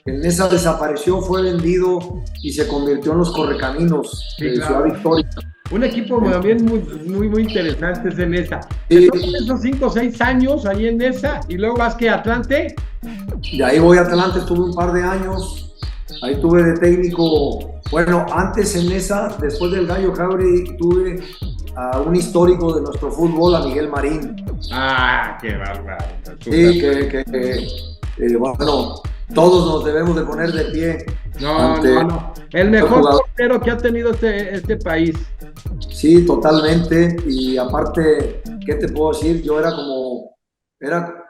en esa desapareció, fue vendido y se convirtió en los Correcaminos de Ciudad Victoria. Un equipo también muy interesante es en esa. Sí. Esos 5 o 6 años ahí en esa, y luego vas que Atlante. De ahí voy a Atlante, estuve un par de años. Ahí tuve de técnico, bueno, antes en esa, después del Gallo Jauregui, tuve a un histórico de nuestro fútbol, a Miguel Marín. Ah, qué bárbaro. Sí, bueno, todos nos debemos de poner de pie. No. El mejor portero que ha tenido este país. Sí, totalmente. Y aparte, ¿qué te puedo decir? Yo era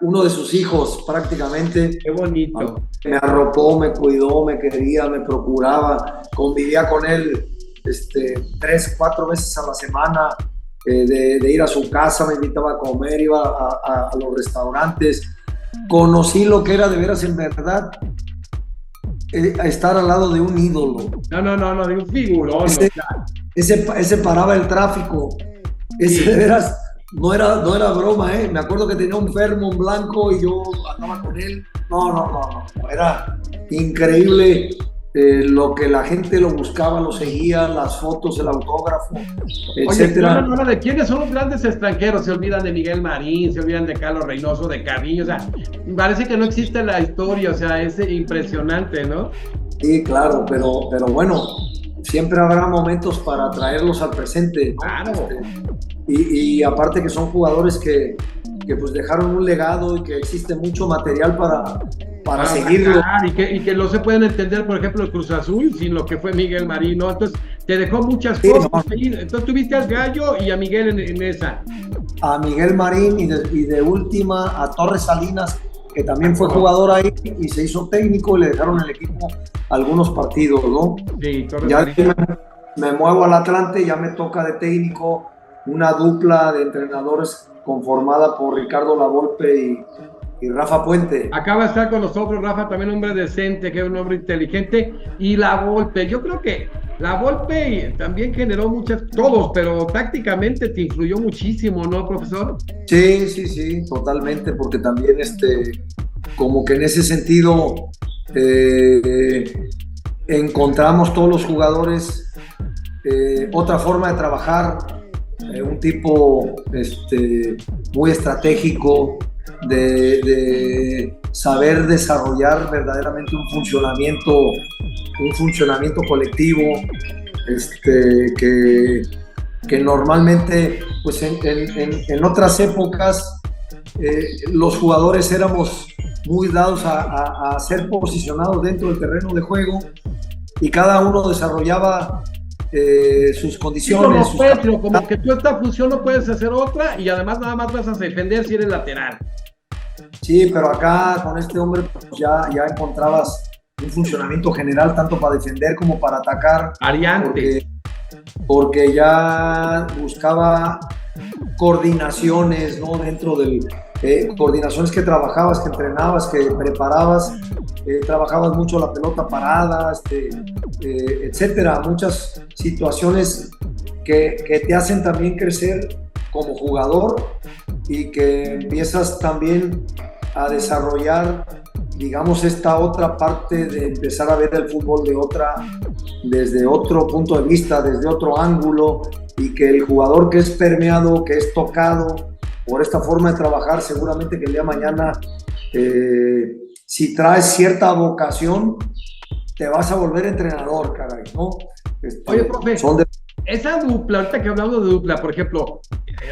uno de sus hijos prácticamente. Qué bonito. Me arropó, me cuidó, me quería, me procuraba. Convivía con él 3, 4 veces a la semana. De ir a su casa, me invitaba a comer, iba a los restaurantes. Conocí lo que era de veras, en verdad, estar al lado de un ídolo. No, de un figurón. Ese paraba el tráfico. Ese de veras no era broma, Me acuerdo que tenía un Fairmont blanco y yo andaba con él. No. Era increíble lo que la gente lo buscaba, lo seguía, las fotos, el autógrafo, etcétera. Oye, ¿de quiénes son los grandes extranjeros? Se olvidan de Miguel Marín, se olvidan de Carlos Reynoso, de Carrillo, o sea, parece que no existe la historia, o sea, es impresionante, ¿no? Sí, claro, pero bueno, siempre habrá momentos para traerlos al presente, ¿no? Claro. Y aparte que son jugadores que pues dejaron un legado y que existe mucho material para seguirlo. Y que no se pueden entender, por ejemplo, el Cruz Azul sin lo que fue Miguel Marín, ¿no? Entonces, te dejó muchas cosas. No. Entonces, tuviste al Gallo y a Miguel en esa. A Miguel Marín y de última a Torres Salinas, que también fue jugador ahí y se hizo técnico y le dejaron el equipo algunos partidos, ¿no? Sí, Torres Salinas. Me muevo al Atlante, ya me toca de técnico una dupla de entrenadores conformada por Ricardo Lavolpe y Rafa Puente. Acaba de estar con nosotros Rafa, también un hombre decente, que es un hombre inteligente, y Lavolpe, yo creo que Lavolpe también generó todos, pero tácticamente te influyó muchísimo, ¿no, profesor? Sí, totalmente, porque también como que en ese sentido encontramos todos los jugadores otra forma de trabajar, un tipo muy estratégico, de saber desarrollar verdaderamente un funcionamiento colectivo, que normalmente pues en otras épocas los jugadores éramos muy dados a ser posicionados dentro del terreno de juego y cada uno desarrollaba sus condiciones. Como que tú esta función no puedes hacer otra y además nada más vas a defender si eres lateral. Sí, pero acá con este hombre pues ya encontrabas un funcionamiento general tanto para defender como para atacar. Variante. Porque ya buscaba coordinaciones, ¿no? Dentro del coordinaciones que trabajabas, que entrenabas, que preparabas, trabajabas mucho la pelota parada, etcétera. Muchas situaciones que te hacen también crecer como jugador y que empiezas también a desarrollar, digamos, esta otra parte de empezar a ver el fútbol desde otro punto de vista, desde otro ángulo, y que el jugador que es permeado, que es tocado por esta forma de trabajar, seguramente que el día de mañana, si traes cierta vocación, te vas a volver entrenador, caray, ¿no? Oye, profe, esa dupla, ahorita que hablamos de dupla, por ejemplo,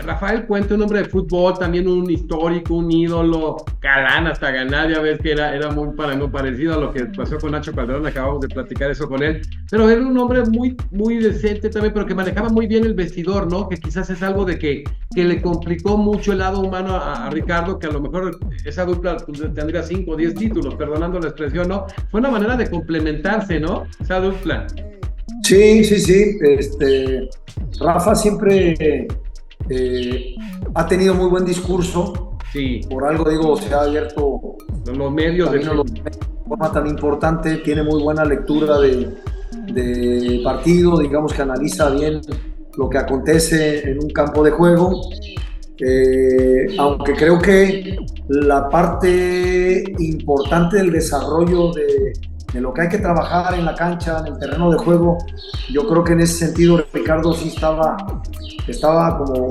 Rafael Puente, un hombre de fútbol, también un histórico, un ídolo, galán hasta ganar, ya ves que era muy parecido a lo que pasó con Nacho Calderón, acabamos de platicar eso con él, pero era un hombre muy decente también, pero que manejaba muy bien el vestidor, ¿no? Que quizás es algo de que le complicó mucho el lado humano a Ricardo, que a lo mejor esa dupla pues, tendría 5 o 10 títulos, perdonando la expresión, ¿no? Fue una manera de complementarse, ¿no? Esa dupla. Sí, sí, sí. Rafa siempre ha tenido muy buen discurso. Sí. Por algo digo, se ha abierto los medios de forma tan importante, tiene muy buena lectura de partido, digamos que analiza bien lo que acontece en un campo de juego. Aunque creo que la parte importante del desarrollo de lo que hay que trabajar en la cancha, en el terreno de juego, yo creo que en ese sentido Ricardo sí estaba como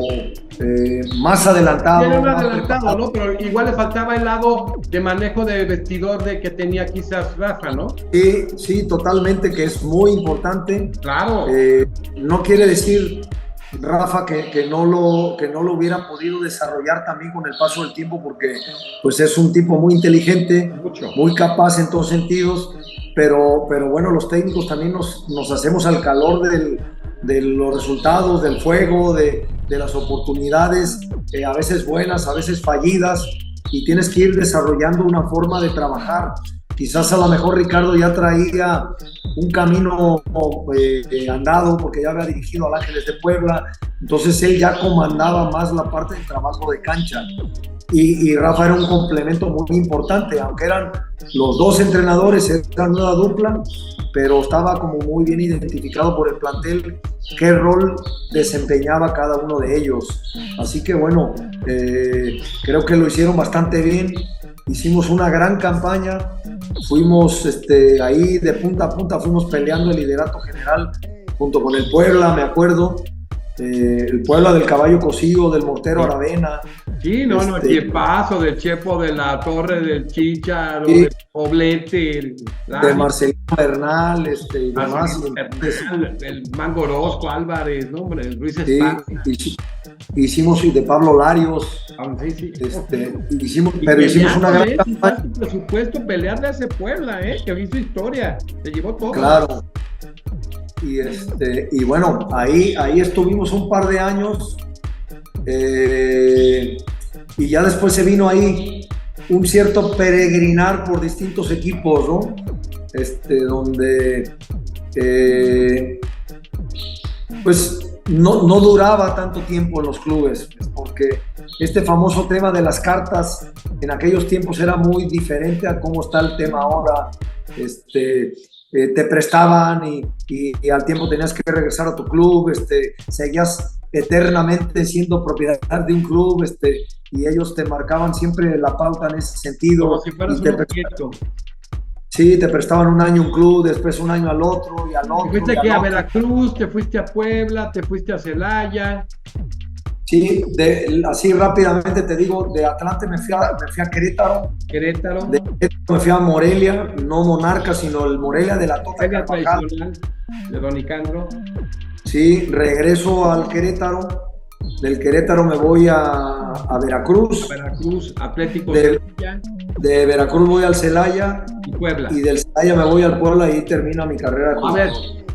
más adelantado. Era más adelantado, ¿no? Pero igual le faltaba el lado de manejo de vestidor de que tenía quizás Rafa, ¿no? Sí, sí, totalmente, que es muy importante. Claro. No quiere decir, Rafa, que no lo hubiera podido desarrollar también con el paso del tiempo, porque pues es un tipo muy inteligente, muy capaz en todos sentidos, pero bueno, los técnicos también nos hacemos al calor de los resultados, del juego, de las oportunidades, a veces buenas, a veces fallidas, y tienes que ir desarrollando una forma de trabajar. Quizás a lo mejor Ricardo ya traía un camino andado porque ya había dirigido al Ángeles de Puebla, entonces él ya comandaba más la parte del trabajo de cancha. Y Rafa era un complemento muy importante, aunque eran los dos entrenadores, eran una dupla, pero estaba como muy bien identificado por el plantel qué rol desempeñaba cada uno de ellos. Así que bueno, creo que lo hicieron bastante bien, hicimos una gran campaña, fuimos ahí de punta a punta, fuimos peleando el liderato general junto con el Puebla, me acuerdo. El Puebla del Caballo Cocido, del Mortero Aravena. Sí, el Chiepazo, del Chepo de la Torre, del Chicharo, sí, del Poblete, de Marcelino Bernal, y demás. El Mango Orozco, Álvarez, ¿no? Luis Esparza. Sí, hicimos, y de Pablo Larios. Sí. Hicimos una gran campaña. Por supuesto, pelearle a ese Puebla, que hizo historia, se llevó todo. Claro. Y bueno, ahí estuvimos un par de años, y ya después se vino ahí un cierto peregrinar por distintos equipos, ¿no? Donde pues no duraba tanto tiempo en los clubes, porque este famoso tema de las cartas en aquellos tiempos era muy diferente a cómo está el tema ahora. Te prestaban y al tiempo tenías que regresar a tu club, seguías eternamente siendo propiedad de un club, y ellos te marcaban siempre la pauta en ese sentido. Como si fueras un objeto. Sí, te prestaban un año un club, después un año al otro y al otro. Te fuiste aquí a Veracruz, te fuiste a Puebla, te fuiste a Celaya. Sí, así rápidamente te digo, de Atlante me fui a Querétaro. Querétaro. De Querétaro me fui a Morelia, no Monarca, sino el Morelia de la Tota Carvajal. De Don Nicandro. Sí, regreso al Querétaro. Del Querétaro me voy a Veracruz. Veracruz, Atlético Celaya. De Veracruz voy al Celaya. Y Puebla. Y del Celaya me voy al Puebla y termino mi carrera. A ver,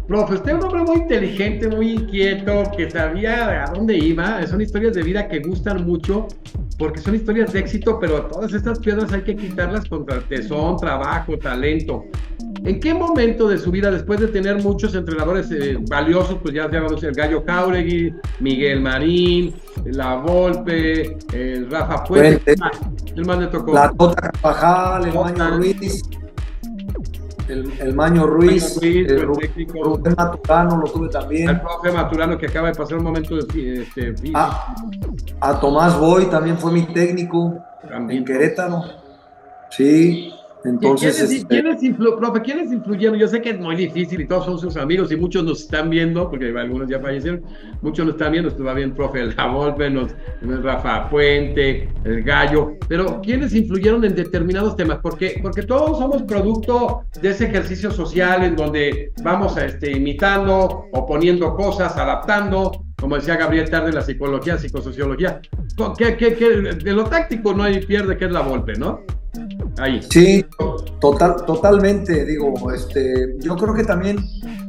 profe, usted es un hombre muy inteligente, muy inquieto, que sabía a dónde iba. Son historias de vida que gustan mucho, porque son historias de éxito, pero todas estas piedras hay que quitarlas con tesón, trabajo, talento. ¿En qué momento de su vida, después de tener muchos entrenadores valiosos, pues ya llamamos el Gallo Jáuregui, Miguel Marín, La Volpe, Rafa Puente, el más le tocó? La Tota Carvajal, el Maño Ruiz. El Maño Ruiz, Rubén Maturano lo tuve también. El profe Maturano, que acaba de pasar un momento de a Tomás Boy también fue mi técnico también. En Querétaro. Sí, entonces. ¿Quiénes influyeron? Yo sé que es muy difícil y todos son sus amigos y muchos nos están viendo, porque algunos ya fallecieron, muchos nos están viendo, estuvo bien profe La Volpe, Rafa Puente, el Gallo, pero ¿quiénes influyeron en determinados temas? Porque todos somos producto de ese ejercicio social en donde vamos imitando o poniendo cosas, adaptando, como decía Gabriel Tarde, la psicología, psicosociología. De lo táctico no hay pierde, que es la Volpe, ¿no? Ahí. Sí, totalmente, digo, yo creo que también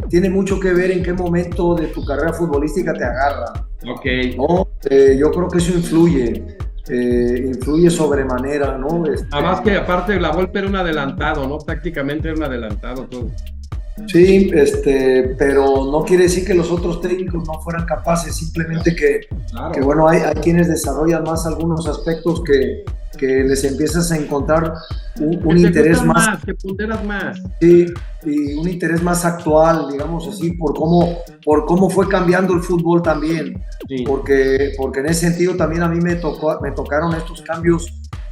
tiene mucho que ver en qué momento de tu carrera futbolística te agarra. Ok. ¿No? Yo creo que eso influye sobremanera, ¿no? Además que aparte la Volpe era un adelantado, ¿no? Tácticamente era un adelantado todo. Sí, pero no quiere decir que los otros técnicos no fueran capaces, simplemente Claro. que bueno, hay quienes desarrollan más algunos aspectos que les empiezas a encontrar un interés más, que ponderas más. Sí, y un interés más actual, digamos así, por cómo fue cambiando el fútbol también, Sí. porque en ese sentido también a mí me tocaron estos cambios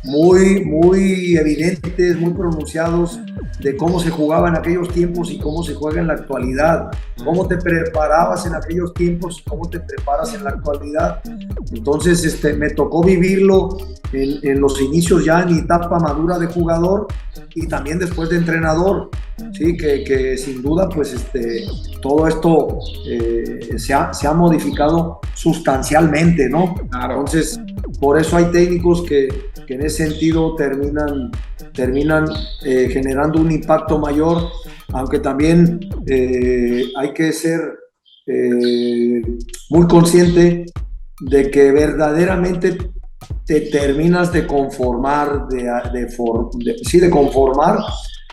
muy, muy evidentes, muy pronunciados de cómo se jugaba en aquellos tiempos y cómo se juega en la actualidad, cómo te preparabas en aquellos tiempos y cómo te preparas en la actualidad. Entonces me tocó vivirlo en los inicios ya en mi etapa madura de jugador y también después de entrenador, sí, que sin duda pues todo esto se ha modificado sustancialmente, ¿no? Claro. Entonces, por eso hay técnicos que en ese sentido terminan generando un impacto mayor, aunque también hay que ser muy consciente de que verdaderamente te terminas de conformar, de conformar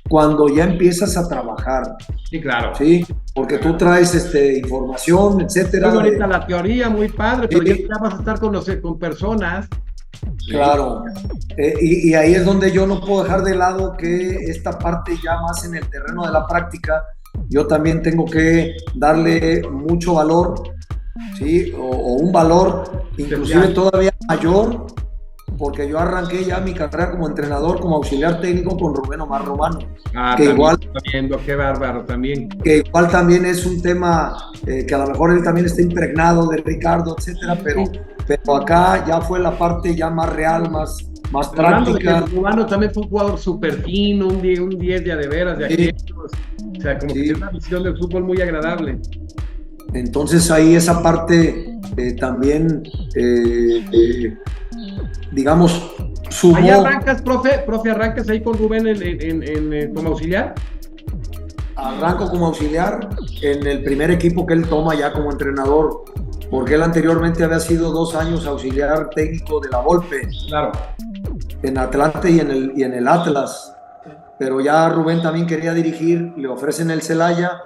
cuando ya empiezas a trabajar. Sí, claro. Sí, porque tú traes información, etcétera. Muy bonita la teoría, muy padre, pero Sí. ya vas a estar con personas. Claro, y ahí es donde yo no puedo dejar de lado que esta parte ya más en el terreno de la práctica, yo también tengo que darle mucho valor, ¿sí? O un valor inclusive todavía mayor, porque yo arranqué ya mi carrera como entrenador, como auxiliar técnico con Rubén Omar Romano. Que igual, viendo, qué bárbaro también. Que igual también es un tema que a lo mejor él también está impregnado de Ricardo, etcétera, pero acá ya fue la parte ya más real, más práctica. El cubano también fue un jugador súper fino, un 10 de veras de aquellos. O sea, como que tiene una visión del fútbol muy agradable. Entonces ahí esa parte también, digamos, sumó. ¿Ahí arrancas, profe, arrancas ahí con Rubén como auxiliar? Arranco como auxiliar en el primer equipo que él toma ya como entrenador, porque él anteriormente había sido 2 años auxiliar técnico de la Volpe. Claro. En Atlante y en el Atlas. Pero ya Rubén también quería dirigir, le ofrecen el Celaya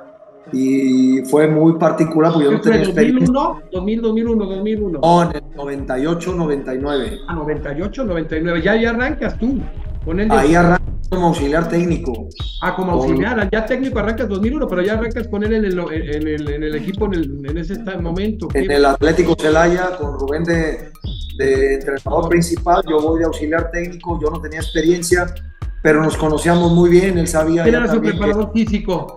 y fue muy particular porque yo no tenía experiencia. ¿2001? No, en el 98, 99. 98, 99. Ya arrancas tú con él. Ahí arrancas como auxiliar técnico. Como auxiliar, ya técnico arrancas 2001, pero ya arrancas con él en el equipo en ese momento. En el Atlético Celaya, con Rubén de entrenador principal, yo voy de auxiliar técnico, yo no tenía experiencia, pero nos conocíamos muy bien, él sabía. ¿Quién era su preparador físico?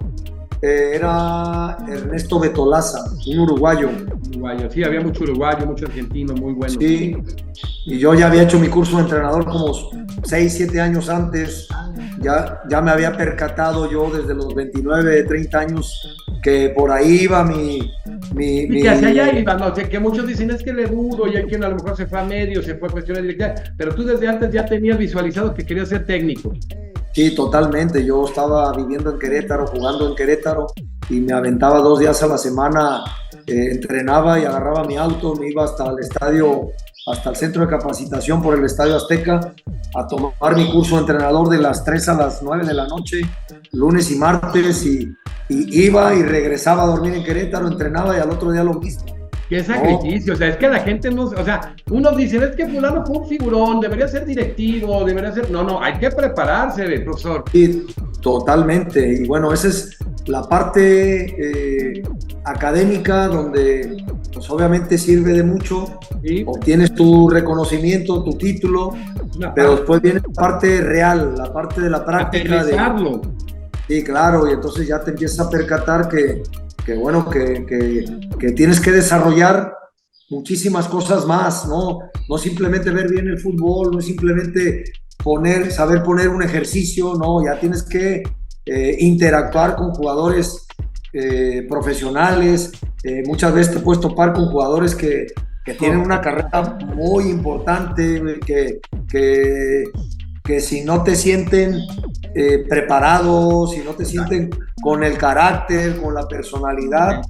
Era Ernesto Betolaza, un uruguayo. Sí, había mucho uruguayo, mucho argentino, muy bueno. Sí, y yo ya había hecho mi curso de entrenador como 6, 7 años antes. Ya me había percatado yo desde los 29, 30 años que por ahí iba y que hacia allá iba, ¿no? O sea, que muchos dicen es que le dudo, y hay quien a lo mejor se fue a medio, se fue a cuestiones directas, pero tú desde antes ya tenías visualizado que querías ser técnico. Sí, totalmente. Yo estaba viviendo en Querétaro, jugando en Querétaro, y me aventaba 2 días a la semana, entrenaba y agarraba mi auto, me iba hasta el estadio, hasta el centro de capacitación por el Estadio Azteca, a tomar mi curso de entrenador de las 3 a las 9 de la noche, lunes y martes, y iba y regresaba a dormir en Querétaro, entrenaba y al otro día lo mismo. Qué sacrificio, o sea, es que la gente no, o sea, unos dicen, es que fulano fue un figurón, debería ser directivo, debería ser, no, hay que prepararse, profesor. Sí, totalmente, y bueno, esa es la parte académica donde pues obviamente sirve de mucho, ¿sí? Obtienes tu reconocimiento, tu título, pero después viene la parte real, la parte de la práctica. Sí, claro, y entonces ya te empiezas a percatar que bueno, que tienes que desarrollar muchísimas cosas más, ¿no? No simplemente ver bien el fútbol, no simplemente saber poner un ejercicio, no, ya tienes que interactuar con jugadores profesionales, muchas veces te puedes topar con jugadores que tienen una carrera muy importante, que si no te sienten preparados, si no te sienten con el carácter, con la personalidad,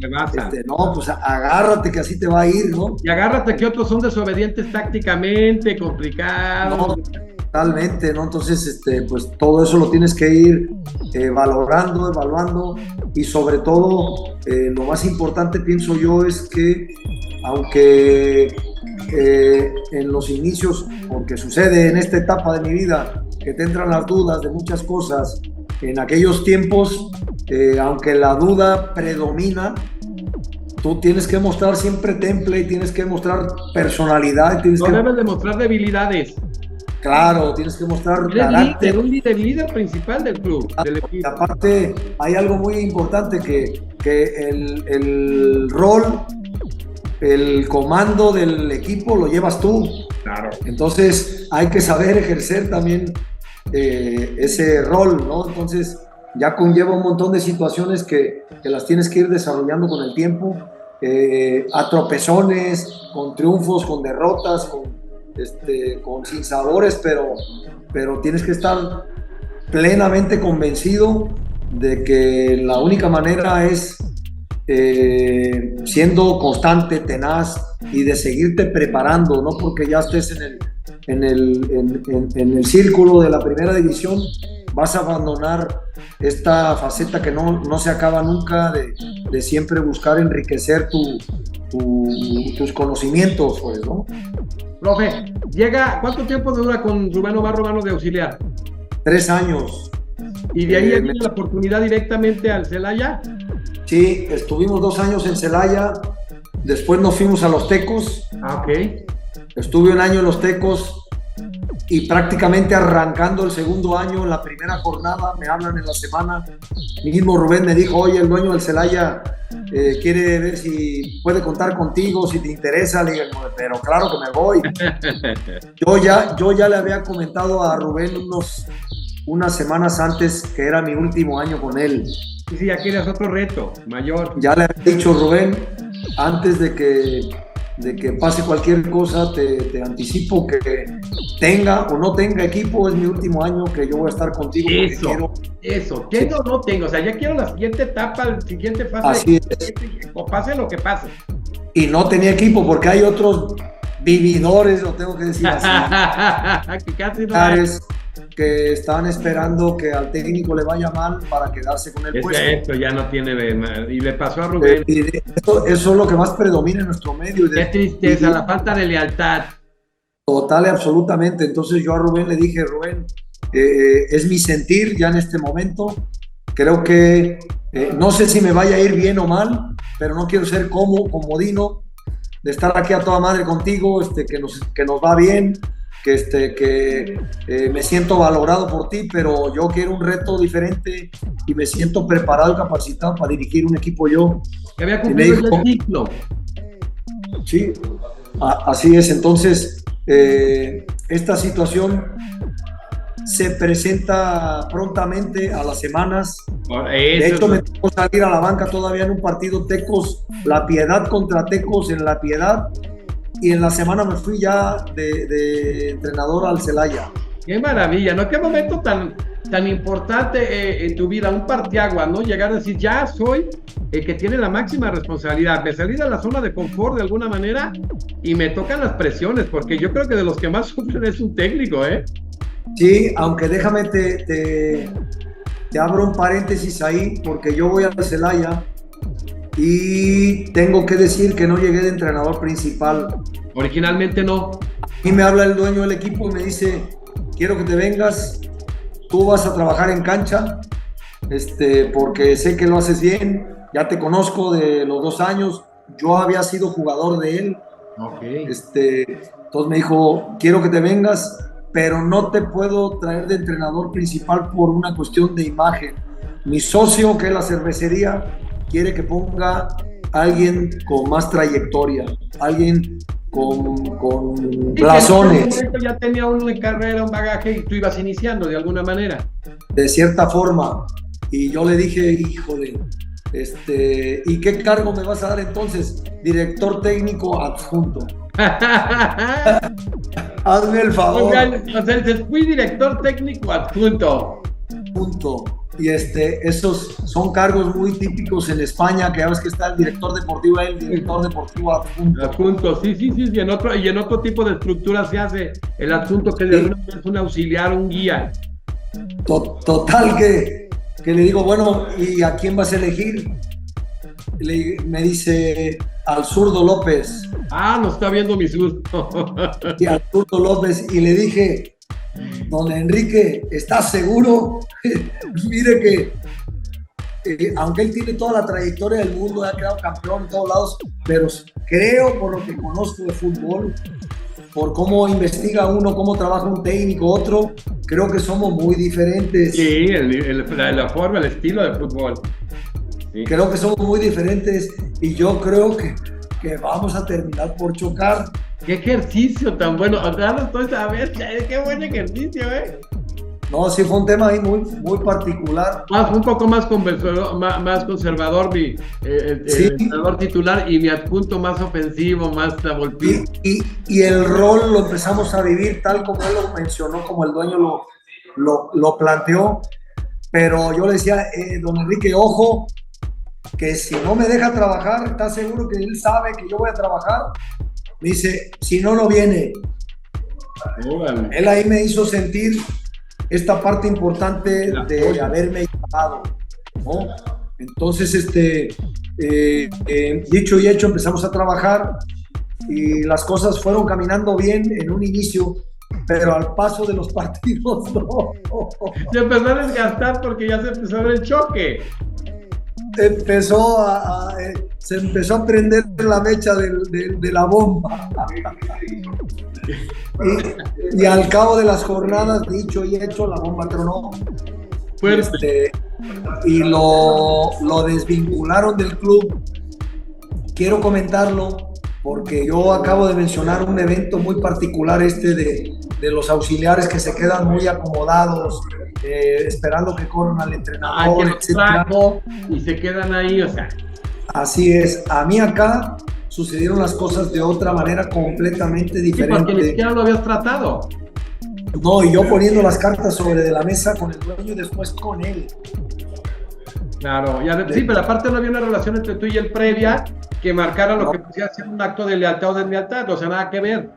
no, pues agárrate que así te va a ir, ¿no? Y agárrate que otros son desobedientes tácticamente, complicados. No, totalmente, ¿no? Entonces, pues todo eso lo tienes que ir valorando, evaluando, y sobre todo, lo más importante, pienso yo, es que aunque en los inicios, porque sucede en esta etapa de mi vida, que te entran las dudas de muchas cosas, en aquellos tiempos, aunque la duda predomina, tú tienes que mostrar siempre temple, y tienes que mostrar personalidad. No debes demostrar debilidades. Claro, tienes que mostrar carácter. Un líder principal del club. Aparte, hay algo muy importante, que el rol, el comando del equipo lo llevas tú. Claro. Entonces, hay que saber ejercer también ese rol, ¿no? Entonces, ya conlleva un montón de situaciones que las tienes que ir desarrollando con el tiempo, a tropezones, con triunfos, con derrotas, con sinsabores, pero tienes que estar plenamente convencido de que la única manera es siendo constante, tenaz, y de seguirte preparando, no porque ya estés en el círculo de la primera división vas a abandonar esta faceta que no se acaba nunca, de siempre buscar enriquecer tus conocimientos, pues, ¿no? Profe, ¿cuánto tiempo dura con Rubén Omar Romano de auxiliar? 3 años. ¿Y de ahí viene la oportunidad directamente al Celaya? Sí, estuvimos 2 años en Celaya, después nos fuimos a los Tecos. Ok. Estuve 1 año en los Tecos, y prácticamente arrancando el segundo año, en la primera jornada, me hablan en la semana, mismo Rubén me dijo: oye, el dueño del Celaya quiere ver si puede contar contigo, si te interesa. Le dije: pero claro que me voy. Yo ya le había comentado a Rubén unas semanas antes que era mi último año con él. Y si ya quieres otro reto mayor. Ya le había dicho, Rubén, antes de que pase cualquier cosa, te anticipo que tenga o no tenga equipo, es mi último año que yo voy a estar contigo. Eso, tengo o no tengo, o sea, ya quiero la siguiente etapa, la siguiente fase. Así es. O pase lo que pase. Y no tenía equipo, porque hay otros vividores, lo tengo que decir así. Que casi no hay. Que están esperando que al técnico le vaya mal para quedarse con el puesto. Esto ya no tiene, y le pasó a Rubén. Eso es lo que más predomina en nuestro medio. Qué tristeza, la falta de lealtad. Total y absolutamente. Entonces yo a Rubén le dije: Rubén, es mi sentir ya en este momento. Creo que no sé si me vaya a ir bien o mal, pero no quiero ser comodino de estar aquí a toda madre contigo, que nos va bien, que me siento valorado por ti, pero yo quiero un reto diferente y me siento preparado y capacitado para dirigir un equipo yo. Que había cumplido el ciclo. Sí, así es. Entonces, esta situación se presenta prontamente a las semanas. De hecho, me tocó salir a la banca todavía en un partido Tecos, La Piedad contra Tecos en La Piedad, y en la semana me fui ya de entrenador al Celaya. Qué maravilla, ¿no? Qué momento tan importante en tu vida, un parteaguas, ¿no? Llegar a decir: ya soy el que tiene la máxima responsabilidad. Me salí de la zona de confort de alguna manera y me tocan las presiones, porque yo creo que de los que más sufren es un técnico, ¿eh? Sí, aunque déjame te abro un paréntesis ahí, porque yo voy al Celaya y tengo que decir que no llegué de entrenador principal. Originalmente no. Y me habla el dueño del equipo y me dice: quiero que te vengas, tú vas a trabajar en cancha, porque sé que lo haces bien, ya te conozco de los 2 años, yo había sido jugador de él. Okay. Entonces me dijo: quiero que te vengas, pero no te puedo traer de entrenador principal por una cuestión de imagen. Mi socio, que es la cervecería, quiere que ponga a alguien con más trayectoria, alguien con blasones. Ya tenía una carrera, un bagaje, y tú ibas iniciando de alguna manera. De cierta forma. Y yo le dije: híjole, ¿Y qué cargo me vas a dar entonces? Director técnico adjunto. Hazme el favor. O sea, fui director técnico adjunto. Punto. Y esos son cargos muy típicos en España, que ya ves que está el director deportivo y el director deportivo adjunto. Adjunto, sí, y en otro tipo de estructura se hace el adjunto, que de alguna manera es un auxiliar, un guía. Total que le digo, bueno, ¿y a quién vas a elegir? Me dice al zurdo López. Nos está viendo mi zurdo. Y al zurdo López, y le dije, don Enrique, ¿estás seguro? Mire que aunque él tiene toda la trayectoria del mundo, ha quedado campeón en todos lados, pero creo, por lo que conozco de fútbol, por cómo investiga uno, cómo trabaja un técnico, otro, creo que somos muy diferentes. Sí, la forma, el estilo de fútbol. Sí. Creo que somos muy diferentes y yo creo que vamos a terminar por chocar. ¡Qué ejercicio tan bueno! A ver, qué buen ejercicio, ¿eh? No, sí fue un tema ahí muy particular. Un poco más conservador el entrenador titular y mi adjunto más ofensivo, más tabolpín. Y el rol lo empezamos a vivir tal como él lo mencionó, como el dueño lo planteó. Pero yo le decía, don Enrique, ojo, que si no me deja trabajar, ¿está seguro que él sabe que yo voy a trabajar? Me dice, si no, no viene. Órale. Él ahí me hizo sentir esta parte importante de haberme llamado, ¿no? Entonces, dicho y hecho, empezamos a trabajar y las cosas fueron caminando bien en un inicio, pero al paso de los partidos no. Se empezó a desgastar porque ya se empezó el choque. Se empezó a prender la mecha de la bomba. Y al cabo de las jornadas, dicho y hecho, la bomba tronó. Y lo desvincularon del club. Quiero comentarlo porque yo acabo de mencionar un evento muy particular de los auxiliares que se quedan muy acomodados, esperando que corran al entrenador, etcétera. Y se quedan ahí, o sea. Así es. A mí acá sucedieron las cosas de otra manera completamente diferente. Sí, porque ni siquiera lo habías tratado. No, y yo poniendo las cartas sobre de la mesa con el dueño y después con él. Claro, sí, pero aparte no había una relación entre tú y él previa que marcara lo que podía ser un acto de lealtad o deslealtad, o sea, nada que ver.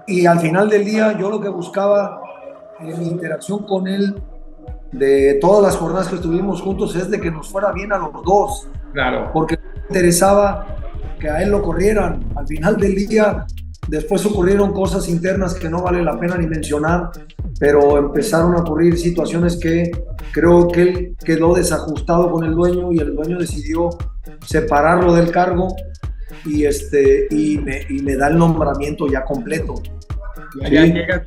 Y al final del día, yo lo que buscaba en mi interacción con él, de todas las jornadas que estuvimos juntos, es de que nos fuera bien a los dos. Claro. Porque me interesaba que a él lo corrieran. Al final del día, después ocurrieron cosas internas que no vale la pena ni mencionar, pero empezaron a ocurrir situaciones que creo que él quedó desajustado con el dueño y el dueño decidió separarlo del cargo y me da el nombramiento ya completo.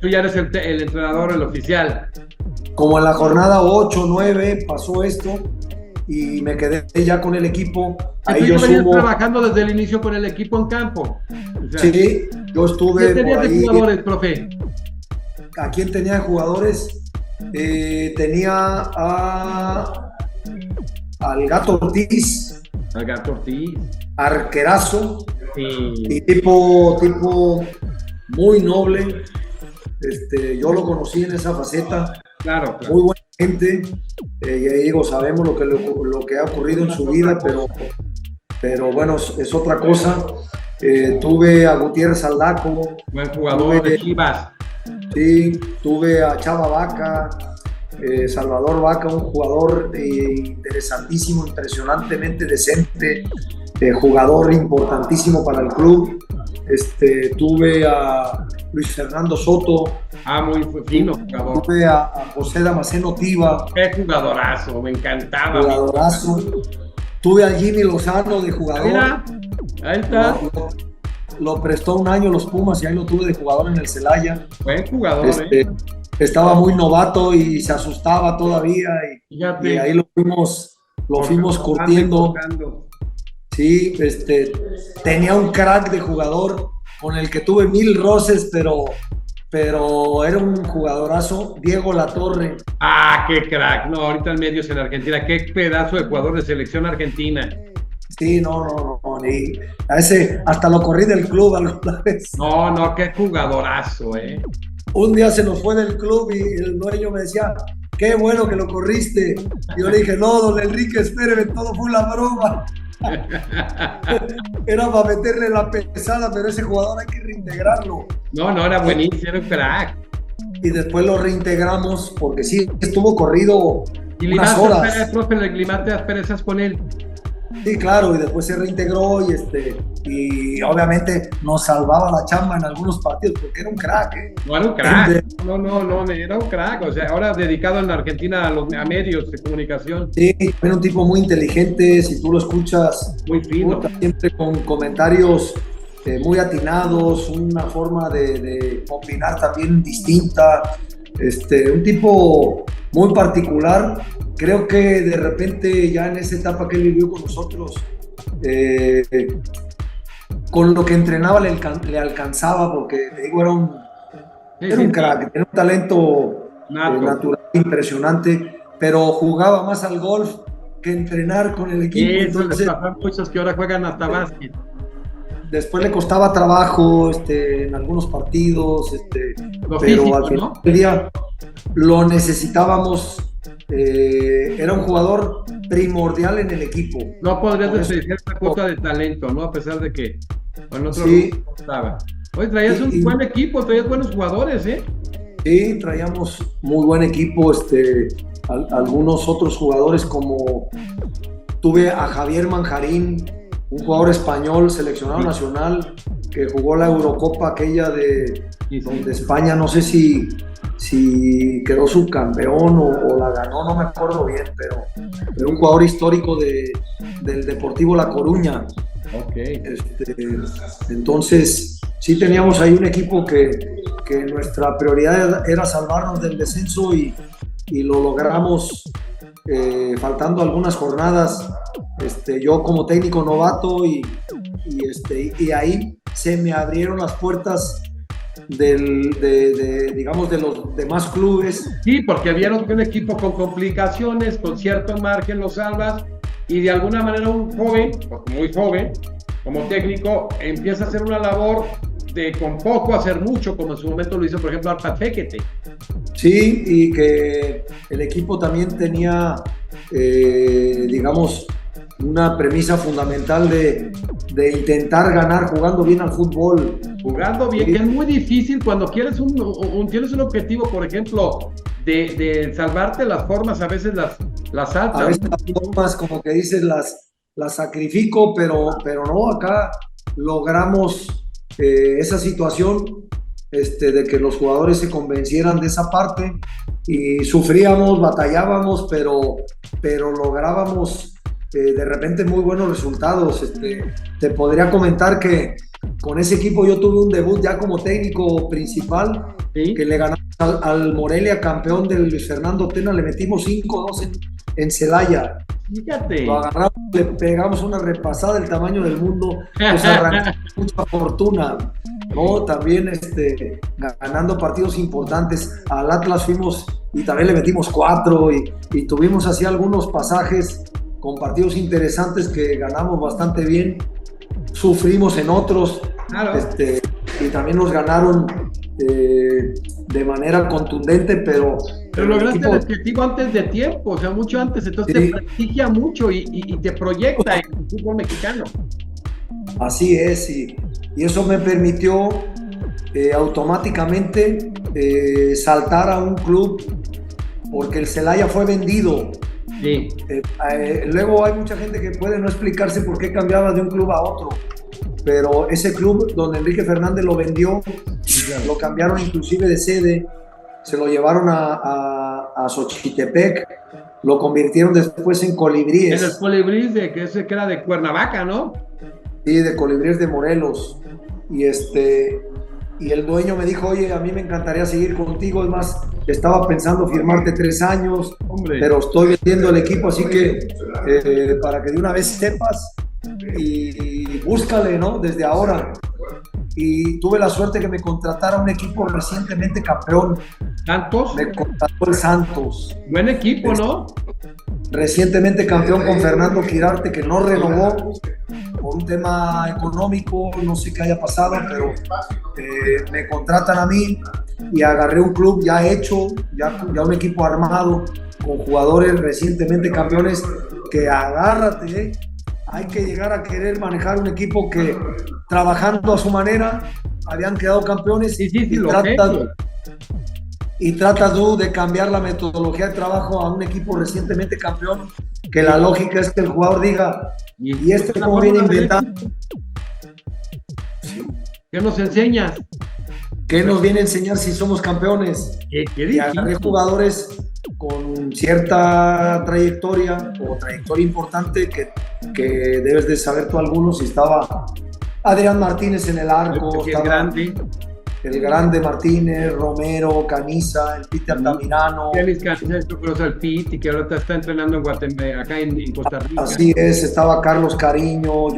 Tú ya eres el entrenador, el oficial. Como en la jornada 8, 9 pasó esto y me quedé ya con el equipo. Ahí yo venías trabajando desde el inicio con el equipo en campo. O sea, sí, yo estuve. ¿Qué tenías de jugadores, profe? ¿A quién tenía de jugadores? Tenía al Gato Ortiz. Al Gato Ortiz. Arquerazo. Sí. Y tipo muy noble. Yo lo conocí en esa faceta. Claro. Muy buena gente. Digo, sabemos lo que ha ocurrido en su vida, pero bueno, es otra cosa. Tuve a Gutiérrez Aldaco. Buen jugador de Chivas. Sí, tuve a Chava Vaca, Salvador Vaca, un jugador interesantísimo, impresionantemente decente, jugador importantísimo para el club. Tuve a Luis Fernando Soto. Muy fino jugador. Tuve a José Damasceno Tiva. Qué jugadorazo, me encantaba. Jugadorazo. Tuve a Jimmy Lozano de jugador. Mira, ahí está. Lo prestó un año los Pumas y ahí lo tuve de jugador en el Celaya. Buen jugador, Estaba muy novato y se asustaba todavía y ahí lo fuimos curtiendo. Sí, tenía un crack de jugador con el que tuve 1000 roces, pero pero era un jugadorazo. Diego Latorre. Ah, qué crack. No, ahorita en medios en Argentina. Qué pedazo de jugador de selección argentina. Sí, no, ni a ese hasta lo corrí del club alguna vez. No, qué jugadorazo, Un día se nos fue del club y el dueño me decía, qué bueno que lo corriste. Y yo le dije, no, don Enrique, espéreme, todo fue una broma. Era para meterle la pesada, pero ese jugador hay que reintegrarlo. No, era buenísimo, era un crack. Y después lo reintegramos porque sí, estuvo corrido y unas horas. Profe, le limaste las perezas con él. Sí, claro, y después se reintegró y obviamente nos salvaba la chamba en algunos partidos porque era un crack. No era un crack, no, era un crack. O sea, ahora dedicado en Argentina a medios de comunicación. Sí, era un tipo muy inteligente, si tú lo escuchas, muy fino. Siempre con comentarios muy atinados, una forma de opinar también distinta. Un tipo muy particular. Creo que de repente ya en esa etapa que él vivió con nosotros, con lo que entrenaba le alcanzaba, porque te digo, era un crack, tenía un talento natural impresionante, pero jugaba más al golf que entrenar con el equipo. Eso entonces, les pasan muchos que ahora juegan hasta básquet. Después le costaba trabajo en algunos partidos, pero físico, al final del día lo necesitábamos. Era un jugador primordial en el equipo. No podrías desperdiciar esta cuota de talento, ¿no? A pesar de que con otro grupo estaba. Oye, traías un buen equipo, traías buenos jugadores, Sí, traíamos muy buen equipo, algunos otros jugadores como tuve a Javier Manjarín, un jugador español, seleccionado nacional, que jugó la Eurocopa aquella donde España, no sé si quedó subcampeón o la ganó, no me acuerdo bien, pero un jugador histórico del Deportivo La Coruña. Okay. Entonces, sí teníamos ahí un equipo que nuestra prioridad era salvarnos del descenso y lo logramos faltando algunas jornadas. Yo como técnico novato y ahí se me abrieron las puertas digamos, de los demás clubes. Sí, porque vieron que un equipo con complicaciones, con cierto margen lo salvas y de alguna manera un joven, muy joven, como técnico, empieza a hacer una labor de con poco hacer mucho, como en su momento lo hizo, por ejemplo, Arpad Fekete. Sí, y que el equipo también tenía, digamos, una premisa fundamental de intentar ganar jugando bien al fútbol. Jugando bien, que es muy difícil cuando quieres tienes un objetivo, por ejemplo, de salvarte las formas, a veces las saltas. A veces las formas, como que dices, las sacrifico, pero no, acá logramos esa situación de que los jugadores se convencieran de esa parte y sufríamos, batallábamos, pero lográbamos de repente muy buenos resultados. Te podría comentar que con ese equipo yo tuve un debut ya como técnico principal, ¿sí? Que le ganamos al Morelia, campeón del Luis Fernando Tena, le metimos 5-2 en Celaya. Fíjate. Lo agarramos, le pegamos una repasada del tamaño del mundo, pues arrancamos mucha fortuna, ¿no? También ganando partidos importantes. Al Atlas fuimos y también le metimos 4 y tuvimos así algunos pasajes con partidos interesantes que ganamos bastante bien. Sufrimos en otros, claro. Y también nos ganaron de manera contundente, pero lograste el objetivo antes de tiempo, o sea, mucho antes, entonces sí. Te prestigia mucho y te proyecta en el fútbol mexicano. Así es, y eso me permitió automáticamente saltar a un club, porque el Celaya fue vendido. Sí. Luego hay mucha gente que puede no explicarse por qué cambiaba de un club a otro, pero ese club, don Enrique Fernández lo vendió, claro. Lo cambiaron inclusive de sede, se lo llevaron a Xochitepec, lo convirtieron después en Colibríes. En el Colibríes, que ese que era de Cuernavaca, ¿no? Sí, de Colibríes de Morelos, y el dueño me dijo, oye, a mí me encantaría seguir contigo, es más, estaba pensando firmarte 3 años, hombre, pero estoy vendiendo el equipo, así que para que de una vez sepas y búscale, ¿no? Desde ahora. y tuve la suerte que me contratara un equipo recientemente campeón. ¿Santos? Me contrató el Santos. Buen equipo, ¿no? Recientemente campeón con Fernando Quirarte, que no renovó por un tema económico, no sé qué haya pasado, pero me contratan a mí y agarré un club ya hecho, ya un equipo armado, con jugadores recientemente campeones, que agárrate, hay que llegar a querer manejar un equipo que trabajando a su manera habían quedado campeones y tratas tú de cambiar la metodología de trabajo a un equipo recientemente campeón, que la lógica es que el jugador diga, ¿y este cómo viene inventando? ¿Qué nos enseñas? ¿Qué nos viene a enseñar si somos campeones? Y agarré jugadores con cierta trayectoria o trayectoria importante que debes de saber tú algunos. Y estaba Adrián Martínez en el arco, el grande Martínez, Romero, Caniza, el Piti Altamirano. Caniza, yo conozco al Piti, que ahora está entrenando en Guatemala, acá en Costa Rica. Así es, estaba Carlos Cariño,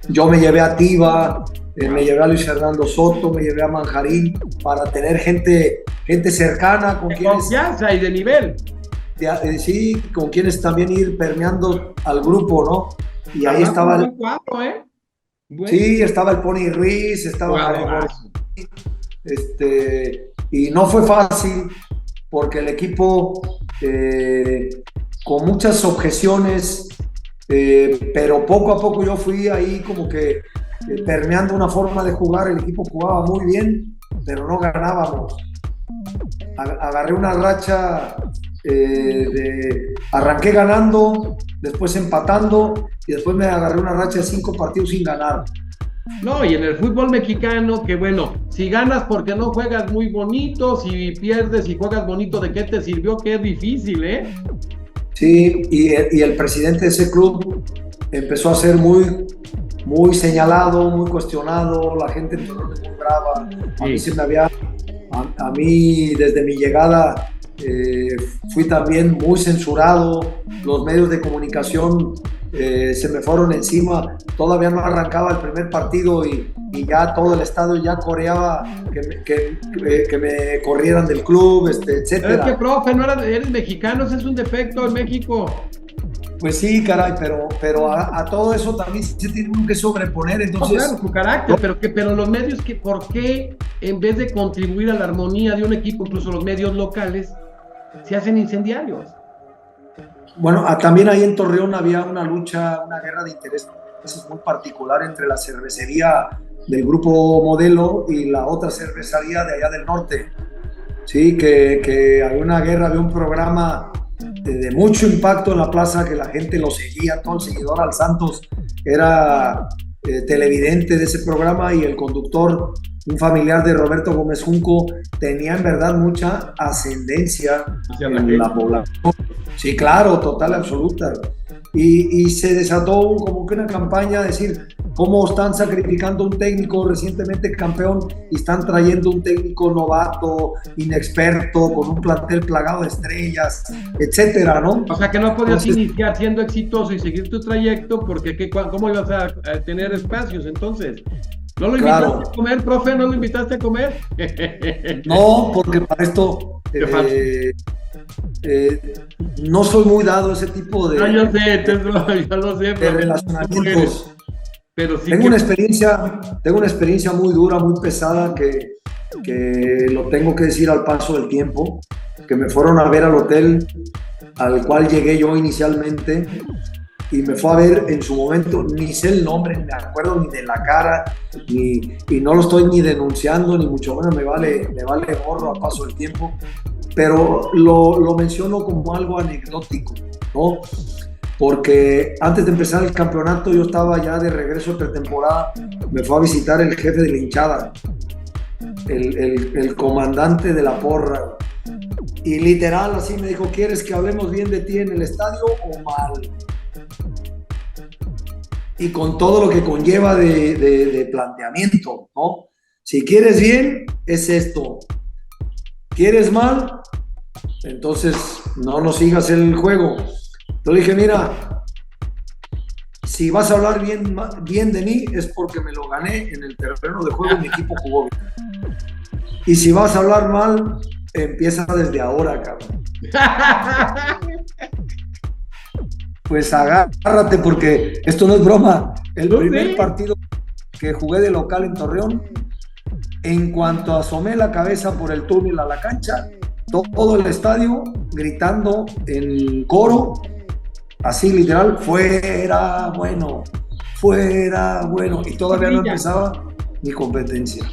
yo me llevé a Tiva, me llevé a Luis Fernando Soto, me llevé a Manjarín, para tener gente cercana con quienes... confianza y de nivel. Sí, con quienes también ir permeando al grupo, ¿no? Y ahí estaba el... Bueno. Sí, estaba el Pony Ruiz, estaba... y no fue fácil, porque el equipo, con muchas objeciones, pero poco a poco yo fui ahí como que permeando una forma de jugar. El equipo jugaba muy bien, pero no ganábamos. Agarré una racha, arranqué ganando, después empatando, y después me agarré una racha de 5 partidos sin ganar. No, y en el fútbol mexicano, que bueno, si ganas porque no juegas muy bonito, si pierdes y juegas bonito, ¿de qué te sirvió? Que es difícil, ¿eh? Sí, y el presidente de ese club empezó a ser muy señalado, muy cuestionado, la gente muy brava. A mí desde mi llegada fui también muy censurado, los medios de comunicación se me fueron encima, todavía no arrancaba el primer partido y ya todo el estadio ya coreaba que me corrieran del club, etcétera. Es que, profe, no eres mexicano, ese es un defecto en México. Pues sí, caray, pero a todo eso también se tiene que sobreponer, entonces... No, claro, su carácter, pero los medios, ¿por qué en vez de contribuir a la armonía de un equipo, incluso los medios locales, se hacen incendiarios? Bueno, también ahí en Torreón había una lucha, una guerra de intereses muy particular entre la cervecería del Grupo Modelo y la otra cervecería de allá del norte. Sí, que había una guerra, había un programa de mucho impacto en la plaza, que la gente lo seguía, todo el seguidor al Santos era televidente de ese programa, y el conductor, un familiar de Roberto Gómez Junco, tenía en verdad mucha ascendencia en la población. Sí, claro, total, absoluta. Y se desató como que una campaña a decir cómo están sacrificando un técnico recientemente campeón y están trayendo un técnico novato, inexperto, con un plantel plagado de estrellas, etcétera, ¿no? O sea, que no podías iniciar siendo exitoso y seguir tu trayecto, porque ¿cómo ibas a tener espacios entonces? ¿No lo invitaste a comer, profe? ¿No lo invitaste a comer? No, porque para esto... no soy muy dado a ese tipo de... No, yo lo sé, de relacionamientos. Pero sí tengo una experiencia muy dura, muy pesada, que lo tengo que decir al paso del tiempo, que me fueron a ver al hotel al cual llegué yo inicialmente, y me fue a ver en su momento, ni sé el nombre, ni me acuerdo ni de la cara, y no lo estoy ni denunciando, ni mucho menos, me vale gorro a paso del tiempo, pero lo menciono como algo anecdótico, ¿no? Porque antes de empezar el campeonato, yo estaba ya de regreso de pretemporada, me fue a visitar el jefe de la hinchada, el comandante de la porra, y literal así me dijo: ¿quieres que hablemos bien de ti en el estadio o mal? Y con todo lo que conlleva de planteamiento, ¿no? Si quieres bien, es esto. ¿Quieres mal? Entonces no nos sigas el juego. Entonces dije: mira, si vas a hablar bien de mí, es porque me lo gané en el terreno de juego y mi equipo jugó bien. Y si vas a hablar mal, empieza desde ahora, cabrón. Pues agárrate, porque esto no es broma. El primer partido que jugué de local en Torreón, en cuanto asomé la cabeza por el túnel a la cancha, todo el estadio gritando en coro, así literal, fuera bueno, y todavía no empezaba mi competencia.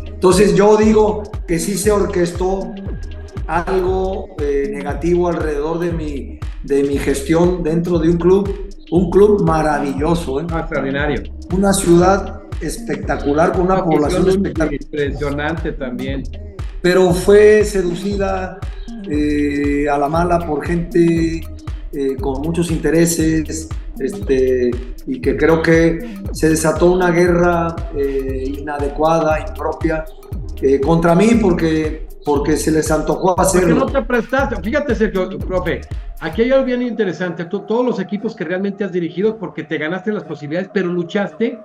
Entonces yo digo que sí se orquestó algo negativo alrededor de mi gestión dentro de un club maravilloso, extraordinario. Una ciudad espectacular, con una población espectacular. Impresionante también. Pero fue seducida a la mala por gente con muchos intereses, y que creo que se desató una guerra inadecuada, impropia, contra mí, porque se les antojó hacerlo. Porque no te prestaste. Fíjate, Sergio, profe, aquí hay algo bien interesante. Todos los equipos que realmente has dirigido, porque te ganaste las posibilidades, pero luchaste,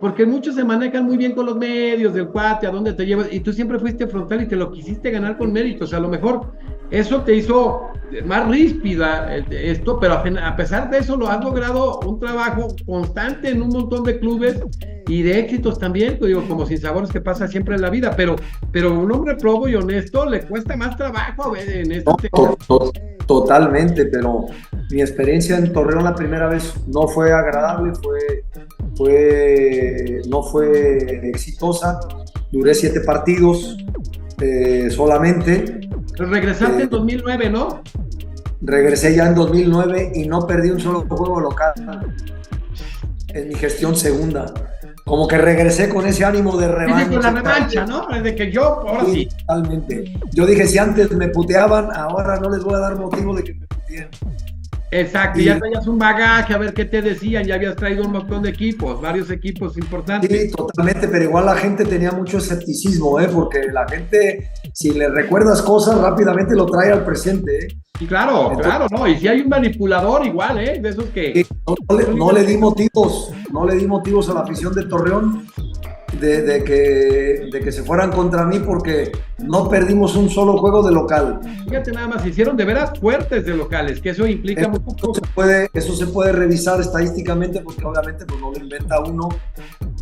porque muchos se manejan muy bien con los medios del cuate, a dónde te llevas, y tú siempre fuiste frontal y te lo quisiste ganar con méritos. A lo mejor eso te hizo más ríspida esto, pero a pesar de eso lo has logrado un trabajo constante en un montón de clubes y de éxitos también, digo, como sinsabores que pasa siempre en la vida, pero un hombre probo y honesto le cuesta más trabajo a ver en este Totalmente, pero mi experiencia en Torreón la primera vez no fue agradable, no fue exitosa. Duré 7 partidos solamente. Regresaste en 2009, ¿no? Regresé ya en 2009 y no perdí un solo juego local en mi gestión segunda. Como que regresé con ese ánimo de revancha. Con la revancha, ¿no? De que yo, ahora sí. Totalmente. Yo dije, si antes me puteaban, ahora no les voy a dar motivo de que me puteen. Exacto, y ya traías un bagaje, a ver qué te decían, ya habías traído un montón de equipos, varios equipos importantes. Sí, totalmente, pero igual la gente tenía mucho escepticismo, porque la gente, si le recuerdas cosas, rápidamente lo trae al presente, Y claro, ¿no? Y si hay un manipulador igual, de esos que... No le di motivos a la afición de Torreón de que se fueran contra mí, porque no perdimos un solo juego de local. Fíjate nada más, hicieron de veras fuertes de locales, que eso implica mucho. Eso se puede revisar estadísticamente, porque obviamente pues no lo inventa uno,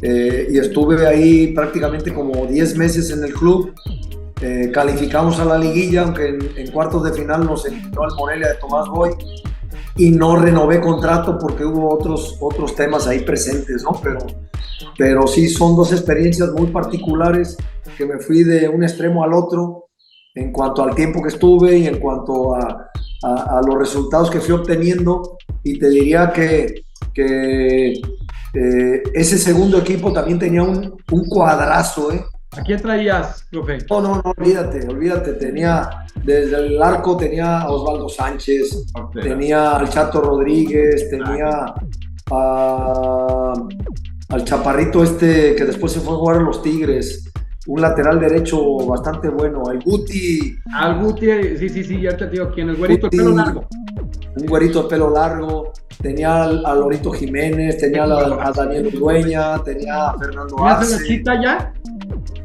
y estuve ahí prácticamente como 10 meses en el club. Calificamos a la liguilla, aunque en cuartos de final nos eliminó al Morelia de Tomás Boy, y no renové contrato porque hubo otros temas ahí presentes, ¿no? Pero sí, son 2 experiencias muy particulares, que me fui de un extremo al otro en cuanto al tiempo que estuve y en cuanto a los resultados que fui obteniendo. Y te diría que ese segundo equipo también tenía un cuadrazo, ¿A quién traías, profe? No, olvídate. Tenía, desde el arco tenía a Osvaldo Sánchez, tenía al Chato Rodríguez, tenía al chaparrito que después se fue a jugar a los Tigres, un lateral derecho bastante bueno, al Guti. Sí, ya te digo quién, el güerito de pelo largo. Un güerito de pelo largo. Tenía a Lorito Jiménez, tenía a Daniel Dueña, tenía a Fernando Arce. ¿Tenías la Chita ya?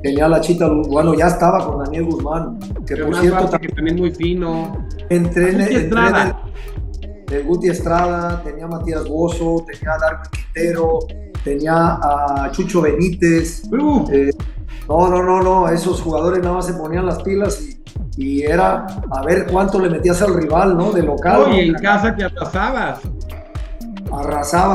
Tenía la Chita, bueno, ya estaba con Daniel Guzmán, que por cierto también muy fino. Entré en el Guti Estrada, tenía a Matías Bozo, tenía a Darwin Quintero, tenía a Chucho Benítez. No, esos jugadores nada más se ponían las pilas y era a ver cuánto le metías al rival, ¿no? De local. Y en casa que arrasabas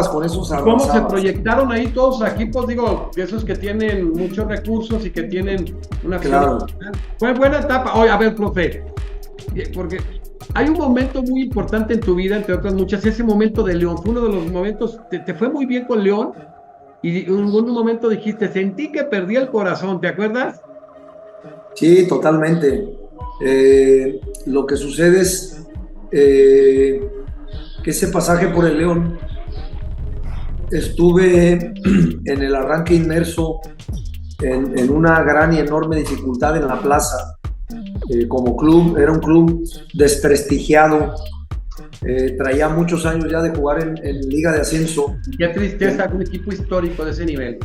con esos arrasabas. ¿Cómo se proyectaron ahí todos los equipos? Digo, esos que tienen muchos recursos y que tienen una... Claro. Fue buena etapa. Oye, a ver, profe, porque hay un momento muy importante en tu vida, entre otras muchas, ese momento de León. Fue uno de los momentos, te fue muy bien con León, y en un momento dijiste, sentí que perdí el corazón, ¿te acuerdas? Sí, totalmente. Lo que sucede es que ese pasaje por el León, estuve en el arranque inmerso en una gran y enorme dificultad en la plaza. Como club, era un club desprestigiado, traía muchos años ya de jugar en Liga de Ascenso. Qué tristeza, un equipo histórico de ese nivel.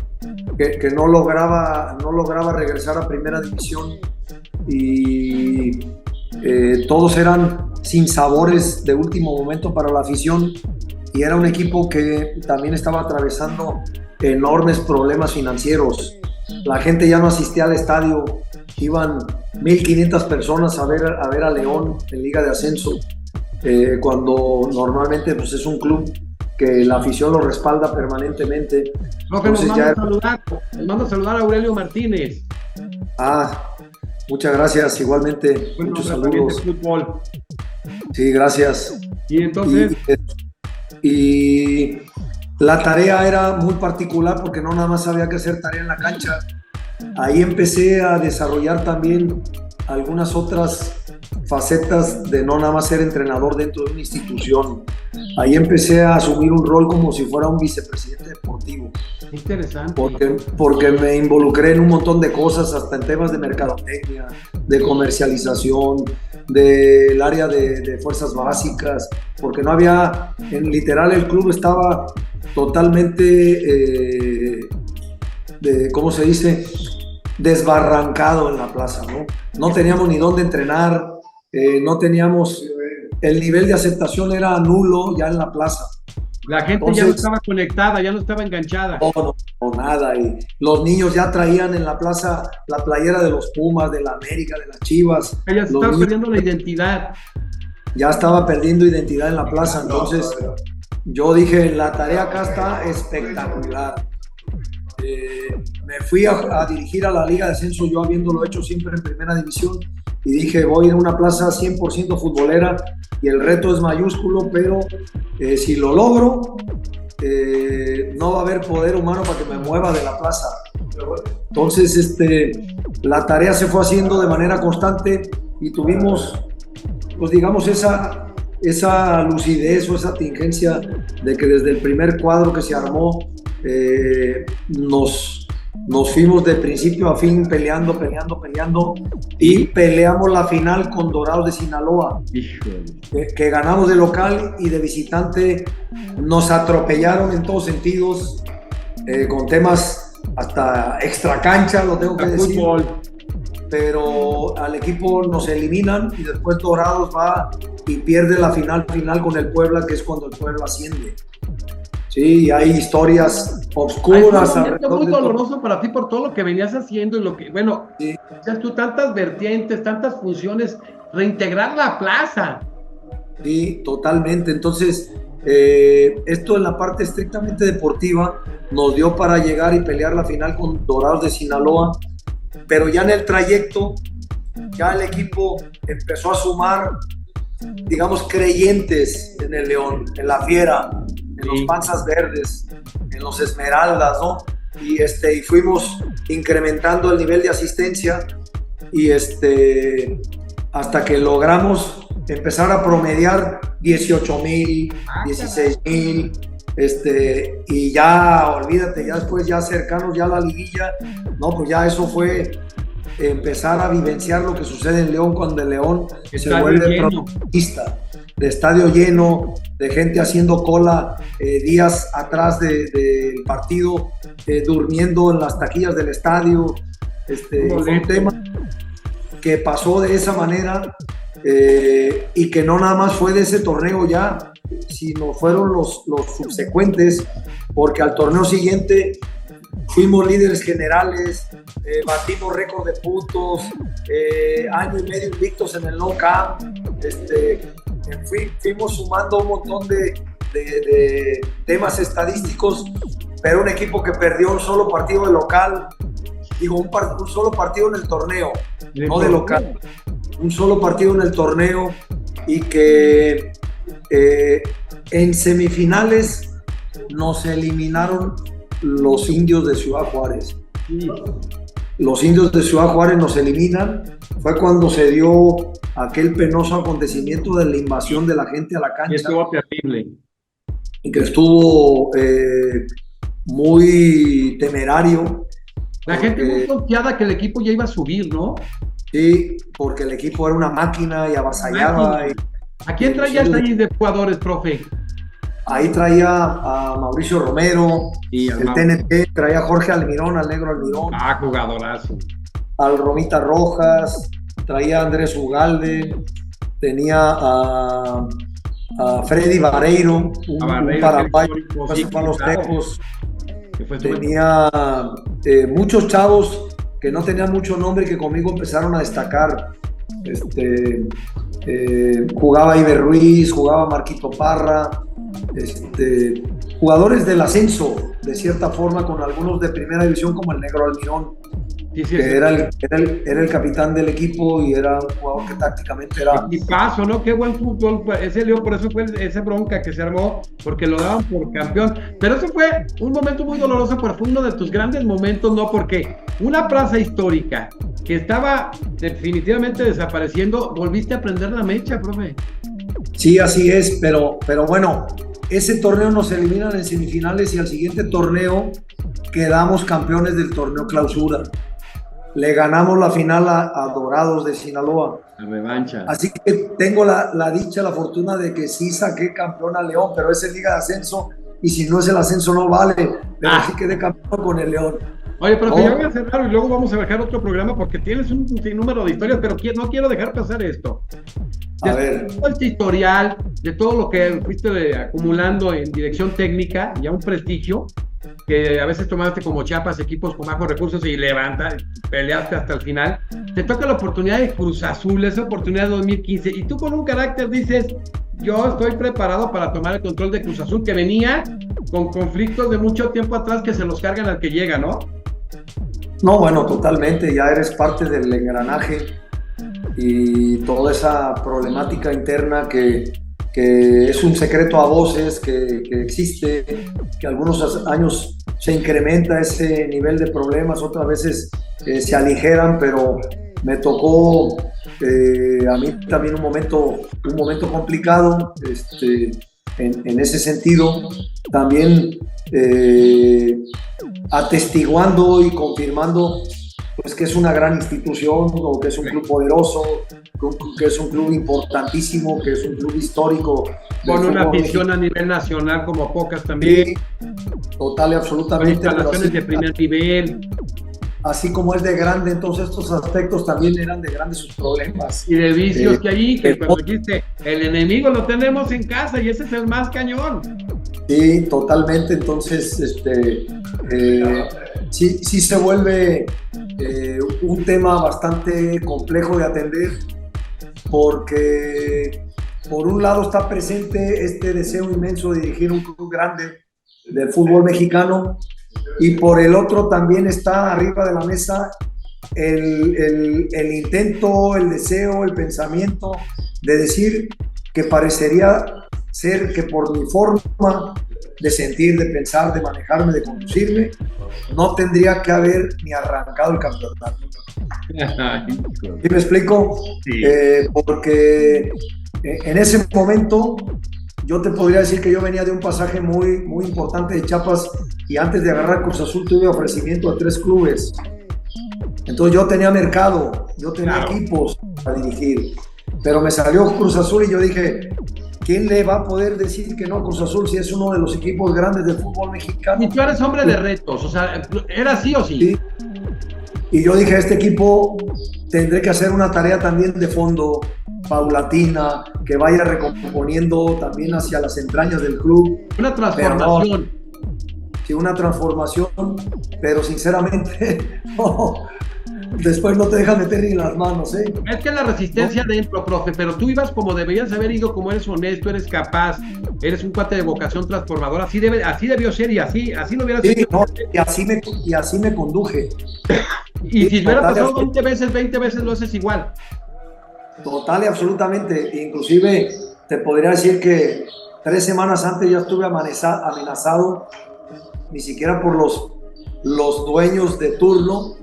Que no lograba regresar a primera división y todos eran sinsabores de último momento para la afición, y era un equipo que también estaba atravesando enormes problemas financieros. La gente ya no asistía al estadio, iban 1,500 personas a ver a León en Liga de Ascenso, cuando normalmente pues, es un club que la afición lo respalda permanentemente. Profe, nos manda a saludar a Aurelio Martínez. Muchas gracias, igualmente. Bueno, muchos saludos. De fútbol. Sí, gracias. Y entonces... Y la tarea era muy particular porque no nada más había que hacer tarea en la cancha. Ahí empecé a desarrollar también algunas otras facetas de no nada más ser entrenador dentro de una institución. Ahí empecé a asumir un rol como si fuera un vicepresidente deportivo. Interesante. Porque me involucré en un montón de cosas, hasta en temas de mercadotecnia, de comercialización, del área de fuerzas básicas, porque no había, en literal el club estaba totalmente, ¿cómo se dice?, desbarrancado en la plaza, ¿no? No teníamos ni dónde entrenar, no teníamos, el nivel de aceptación era nulo ya en la plaza. La gente ya no estaba conectada, ya no estaba enganchada. No, nada. Y los niños ya traían en la plaza la playera de los Pumas, de la América, de las Chivas. Ya se estaba perdiendo la identidad. Ya estaba perdiendo identidad en la plaza. Entonces yo dije, la tarea acá está espectacular. Me fui a dirigir a la Liga de Ascenso, yo habiéndolo hecho siempre en primera división, y dije, voy a ir a una plaza 100% futbolera y el reto es mayúsculo, pero si lo logro, no va a haber poder humano para que me mueva de la plaza. Entonces la tarea se fue haciendo de manera constante y tuvimos, pues digamos, esa lucidez o esa tingencia de que desde el primer cuadro que se armó nos fuimos de principio a fin peleando y peleamos la final con Dorados de Sinaloa, que ganamos de local, y de visitante nos atropellaron en todos sentidos, con temas hasta extra cancha, lo tengo que decir. Pero al equipo nos eliminan y después Dorados va y pierde la final con el Puebla, que es cuando el Puebla asciende. Sí, hay historias obscuras. Es muy doloroso para ti por todo lo que venías haciendo y lo que, bueno, sí. Decías tú, tantas vertientes, tantas funciones, reintegrar la plaza. Sí, totalmente. Entonces, esto en la parte estrictamente deportiva nos dio para llegar y pelear la final con Dorados de Sinaloa, pero ya en el trayecto, ya el equipo empezó a sumar, digamos, creyentes en el León, en la Fiera, en los Panzas Verdes, en los Esmeraldas, ¿no? Y fuimos incrementando el nivel de asistencia y hasta que logramos empezar a promediar 18,000, 16,000, y ya, olvídate, ya después, ya cercanos ya a la liguilla, no, pues ya eso fue empezar a vivenciar lo que sucede en León cuando el León se vuelve protagonista, de estadio lleno, de gente haciendo cola días atrás del partido, durmiendo en las taquillas del estadio. Fue un tema que pasó de esa manera, y que no nada más fue de ese torneo ya, sino fueron los subsecuentes, porque al torneo siguiente fuimos líderes generales, batimos récord de puntos, año y medio invictos en el No Camp, fuimos sumando un montón de temas estadísticos, pero un equipo que perdió un solo partido de local, digo, un solo partido en el torneo, no de local, un solo partido en el torneo, y que en semifinales nos eliminaron los Indios de Ciudad Juárez. Los Indios de Ciudad Juárez nos eliminan. Fue cuando se dio aquel penoso acontecimiento de la invasión de la gente a la cancha. Y estuvo terrible. Y que estuvo muy temerario. La gente muy confiada que el equipo ya iba a subir, ¿no? Sí, porque el equipo era una máquina y avasallaba. ¿A quién traías ahí de jugadores, profe? Ahí traía a Mauricio Romero, Y el TNT, traía a Jorge Almirón, al negro Almirón. Jugadorazo. Al Romita Rojas, traía a Andrés Ugalde, tenía a Freddy Vareiro, un paraguayo, pasó para los Tecos. Tenía muchos chavos que no tenían mucho nombre y que conmigo empezaron a destacar. Jugaba Iber Ruiz, jugaba Marquito Parra, jugadores del ascenso, de cierta forma, con algunos de primera división como el negro Almirón, que era el capitán del equipo y era un jugador que tácticamente era... Y paso, ¿no? Qué buen fútbol. Ese León, por eso fue esa bronca que se armó, porque lo daban por campeón. Pero eso fue un momento muy doloroso, pero fue uno de tus grandes momentos, ¿no? Porque una plaza histórica que estaba definitivamente desapareciendo, volviste a prender la mecha, profe. Sí, así es, pero bueno, ese torneo nos eliminan en semifinales y al siguiente torneo quedamos campeones del torneo clausura. Le ganamos la final a Dorados de Sinaloa. La revancha. Así que tengo la dicha, la fortuna de que sí saqué campeón a León, pero ese liga de ascenso, y si no es el ascenso no vale, pero sí quedé campeón con el León. Oye, pero ya voy a cerrar y luego vamos a dejar otro programa porque tienes un sinnúmero de historias, pero no quiero dejar pasar esto. A ver. Todo este historial, de todo lo que fuiste acumulando en dirección técnica, ya un prestigio, que a veces tomaste como Chiapas equipos con bajos recursos y peleaste hasta el final, te toca la oportunidad de Cruz Azul, esa oportunidad de 2015, y tú con un carácter dices, yo estoy preparado para tomar el control de Cruz Azul, que venía con conflictos de mucho tiempo atrás que se los cargan al que llega, ¿no? No, bueno, totalmente, ya eres parte del engranaje y toda esa problemática interna que es un secreto a voces, que existe, que algunos años se incrementa ese nivel de problemas, otras veces se aligeran, pero me tocó a mí también un momento complicado en ese sentido, también atestiguando y confirmando pues que es una gran institución, o que es un club poderoso, que es un club importantísimo, que es un club histórico. Con una afición a nivel nacional como pocas también. Sí, total y absolutamente. Con instalaciones de primer nivel. Así como es de grande, entonces estos aspectos también eran de grandes sus problemas. Y de vicios que hay, que cuando dijiste, el enemigo lo tenemos en casa y ese es el más cañón. Sí, totalmente, entonces sí se vuelve un tema bastante complejo de atender, porque por un lado está presente este deseo inmenso de dirigir un club grande del fútbol mexicano, y por el otro también está arriba de la mesa el intento, el deseo, el pensamiento de decir que parecería ser que por mi forma de sentir, de pensar, de manejarme, de conducirme, no tendría que haber ni arrancado el campeonato. ¿Sí me explico? Sí. Porque en ese momento yo te podría decir que yo venía de un pasaje muy, muy importante de Chiapas, y antes de agarrar Cruz Azul tuve ofrecimiento a 3 clubes. Entonces yo tenía mercado, yo tenía equipos para dirigir, pero me salió Cruz Azul y yo dije, ¿quién le va a poder decir que no a Cruz Azul si es uno de los equipos grandes del fútbol mexicano? Y tú eres hombre de retos, o sea, ¿era sí o sí? Sí. Y yo dije, este equipo tendré que hacer una tarea también de fondo, paulatina, que vaya recomponiendo también hacia las entrañas del club. Una transformación. Sí, una transformación, pero sinceramente, no, después no te dejan meter ni las manos, ¿eh? Es que la resistencia dentro, profe, pero tú ibas como deberías haber ido, como eres honesto, eres capaz, eres un cuate de vocación transformadora, así debió ser, y así lo hubieras hecho. No, y así me conduje. Y si hubiera pasado 20 veces lo haces igual. Total y absolutamente. Inclusive te podría decir que 3 semanas antes ya estuve amenazado, ni siquiera por los dueños de turno,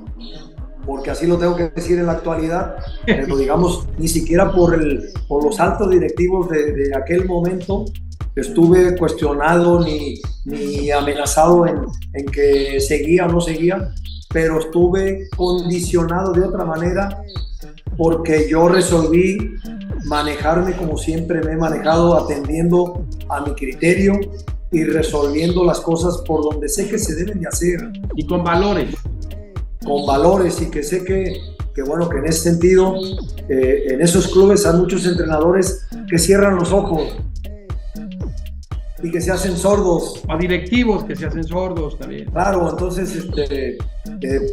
porque así lo tengo que decir en la actualidad, pero digamos, ni siquiera por los altos directivos de aquel momento estuve cuestionado ni amenazado en que seguía o no seguía, pero estuve condicionado de otra manera, porque yo resolví manejarme como siempre me he manejado, atendiendo a mi criterio y resolviendo las cosas por donde sé que se deben de hacer. Y con valores. Con valores, y que sé que bueno, que en ese sentido, en esos clubes hay muchos entrenadores que cierran los ojos y que se hacen sordos. O directivos que se hacen sordos también. Claro, entonces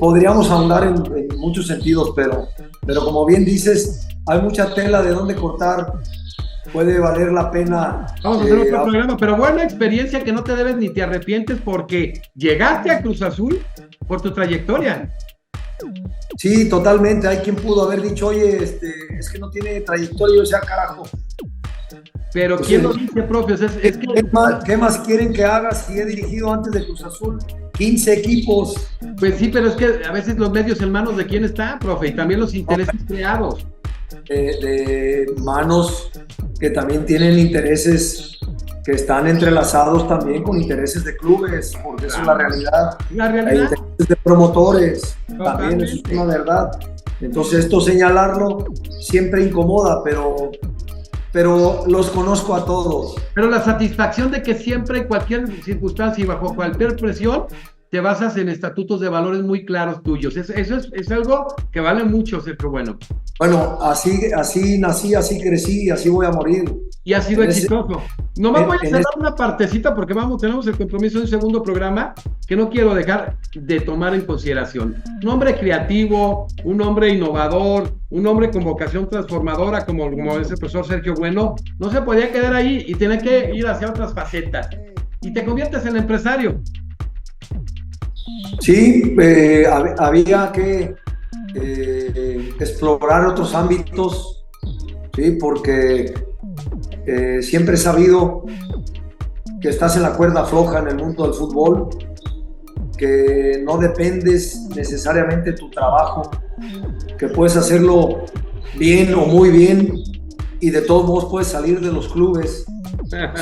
podríamos ahondar en muchos sentidos, pero como bien dices, hay mucha tela de dónde cortar. Puede valer la pena. Vamos a hacer otro programa, pero buena experiencia que no te debes ni te arrepientes, porque llegaste a Cruz Azul por tu trayectoria. Sí, totalmente. Hay quien pudo haber dicho, oye, es que no tiene trayectoria, o sea, carajo. Pero pues ¿quién lo dice, profe? Es que... ¿Qué más quieren que haga si he dirigido antes de Cruz Azul 15 equipos? Pues sí, pero es que a veces los medios en manos de quién está, profe, y también los intereses creados. De manos que también tienen intereses que están entrelazados también con intereses de clubes, porque eso es la realidad. La realidad. Hay intereses de promotores, totalmente. También eso es una verdad. Entonces esto señalarlo siempre incomoda, pero los conozco a todos. Pero la satisfacción de que siempre, en cualquier circunstancia y bajo cualquier presión, te basas en estatutos de valores muy claros tuyos. Eso es algo que vale mucho, Sergio Bueno. Bueno, así nací, así crecí y así voy a morir. Y ha sido exitoso. Nomás voy a cerrar una partecita porque tenemos el compromiso de un segundo programa que no quiero dejar de tomar en consideración. Un hombre creativo, un hombre innovador, un hombre con vocación transformadora como es el profesor Sergio Bueno, no se podía quedar ahí y tenía que ir hacia otras facetas. Y te conviertes en empresario. Sí, había que explorar otros ámbitos, ¿sí? Porque siempre he sabido que estás en la cuerda floja en el mundo del fútbol, que no dependes necesariamente de tu trabajo, que puedes hacerlo bien o muy bien y de todos modos puedes salir de los clubes.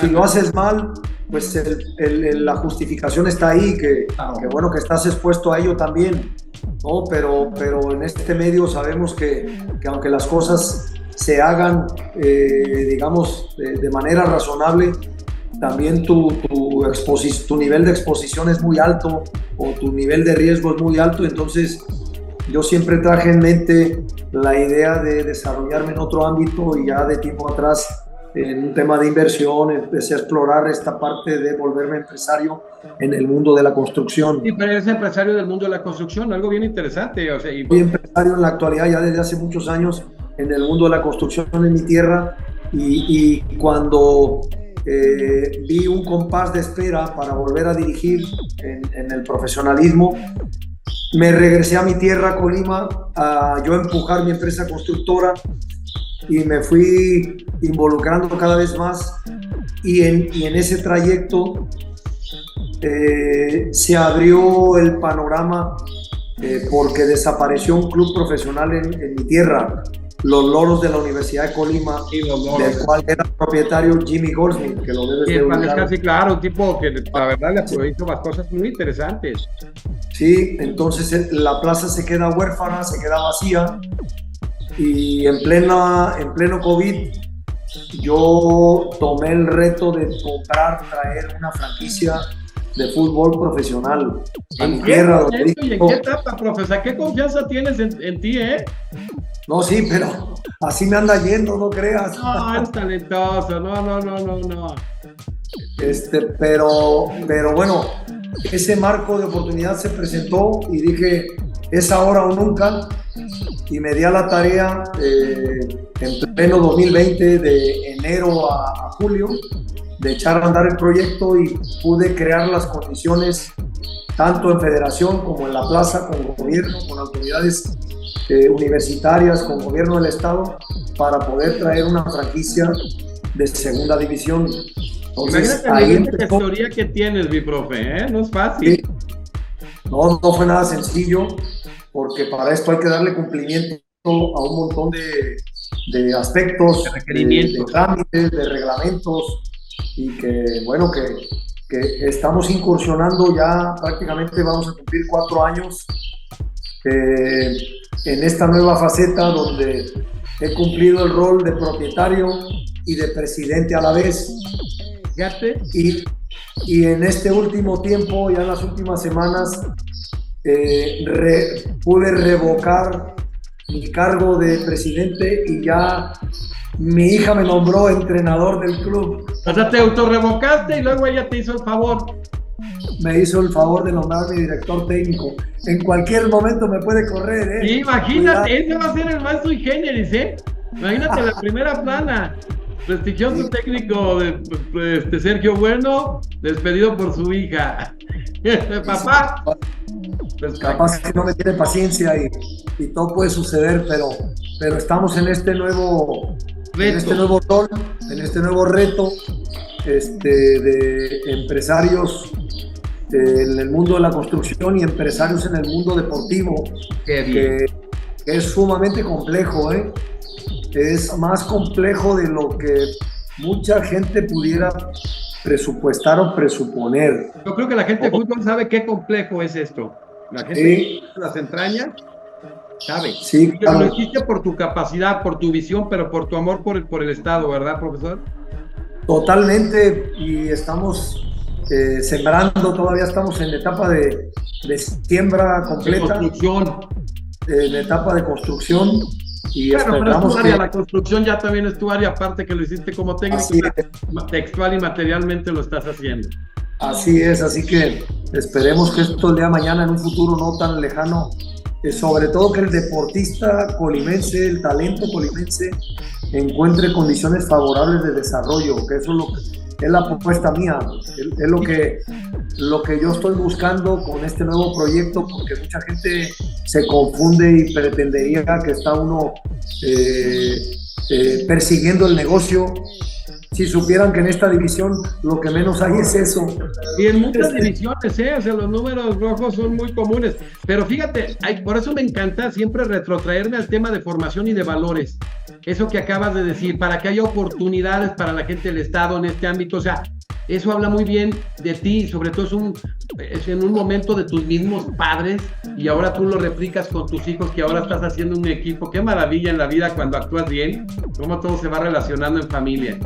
Si lo haces mal, pues la justificación está ahí, que bueno, que estás expuesto a ello también, ¿no? Pero en este medio sabemos que aunque las cosas se hagan, digamos, de manera razonable, también tu nivel de exposición es muy alto o tu nivel de riesgo es muy alto. Entonces yo siempre traje en mente la idea de desarrollarme en otro ámbito, y ya de tiempo atrás, en un tema de inversión, empecé a explorar esta parte de volverme empresario en el mundo de la construcción. Sí, pero eres empresario del mundo de la construcción, algo bien interesante. O sea, Soy empresario en la actualidad ya desde hace muchos años en el mundo de la construcción en mi tierra, y cuando vi un compás de espera para volver a dirigir en el profesionalismo, me regresé a mi tierra, Colima, a yo empujar mi empresa constructora, y me fui involucrando cada vez más, y en ese trayecto se abrió el panorama, porque desapareció un club profesional en mi tierra, Los Loros de la Universidad de Colima, del cual era propietario Jimmy Goldsmith, que lo debes de ubicar. Casi claro, un tipo que la verdad le hizo más cosas muy interesantes. Sí, entonces la plaza se queda huérfana, se queda vacía, y en pleno COVID yo tomé el reto de traer una franquicia de fútbol profesional a mi tierra. ¿Y en qué etapa, profesor? ¿Qué confianza tienes en ti, No, sí, pero así me anda yendo, no creas. No, es talentoso, no. Pero bueno, ese marco de oportunidad se presentó y dije, es ahora o nunca, y me di a la tarea en pleno 2020, de enero a julio, de echar a andar el proyecto, y pude crear las condiciones tanto en federación como en la plaza, con gobierno, con autoridades universitarias, con gobierno del estado, para poder traer una franquicia de segunda división. Entonces, imagínate la historia que tienes, mi profe, no es fácil. Sí. No fue nada sencillo, porque para esto hay que darle cumplimiento a un montón de aspectos, de requerimientos, de trámites, de reglamentos, y que bueno, que estamos incursionando, ya prácticamente vamos a cumplir 4 años en esta nueva faceta donde he cumplido el rol de propietario y de presidente a la vez. Fíjate. Y en este último tiempo, ya en las últimas semanas, pude revocar mi cargo de presidente y ya mi hija me nombró entrenador del club. O sea, te autorrevocaste y luego ella te hizo el favor. Me hizo el favor de nombrarme director técnico. En cualquier momento me puede correr, ¿eh? Sí, imagínate, ese va a ser el más sui generis, ¿eh? Imagínate la primera plana. Prestigioso técnico de Sergio Bueno, despedido por su hija. Papá. Pues capaz que no me tiene paciencia y todo puede suceder, pero estamos en este nuevo rol, en este nuevo reto de empresarios en el mundo de la construcción y empresarios en el mundo deportivo, que es sumamente complejo, ¿eh? Es más complejo de lo que mucha gente pudiera presupuestar o presuponer. Yo creo que la gente de fútbol sabe qué complejo es esto. La gente de las entrañas sabe. Sí, claro. Lo hiciste por tu capacidad, por tu visión, pero por tu amor por el Estado, ¿verdad, profesor? Totalmente, y estamos sembrando, todavía estamos en la etapa de siembra completa. De construcción. En la etapa de construcción. Y bueno, pero es tu área, que la construcción ya también es tu área, aparte que lo hiciste como técnico, textual y materialmente lo estás haciendo. Así es, así que esperemos que esto el día de mañana, en un futuro no tan lejano, sobre todo que el deportista colimense, el talento colimense, encuentre condiciones favorables de desarrollo, que eso es la propuesta mía, es lo que yo estoy buscando con este nuevo proyecto, porque mucha gente se confunde y pretendería que está uno persiguiendo el negocio. Si supieran que en esta división lo que menos hay es eso. Y en muchas divisiones, o sea, los números rojos son muy comunes. Pero fíjate, por eso me encanta siempre retrotraerme al tema de formación y de valores. Eso que acabas de decir, para que haya oportunidades para la gente del Estado en este ámbito. O sea, eso habla muy bien de ti, sobre todo es en un momento de tus mismos padres y ahora tú lo replicas con tus hijos, que ahora estás haciendo un equipo. Qué maravilla en la vida cuando actúas bien, cómo todo se va relacionando en familia.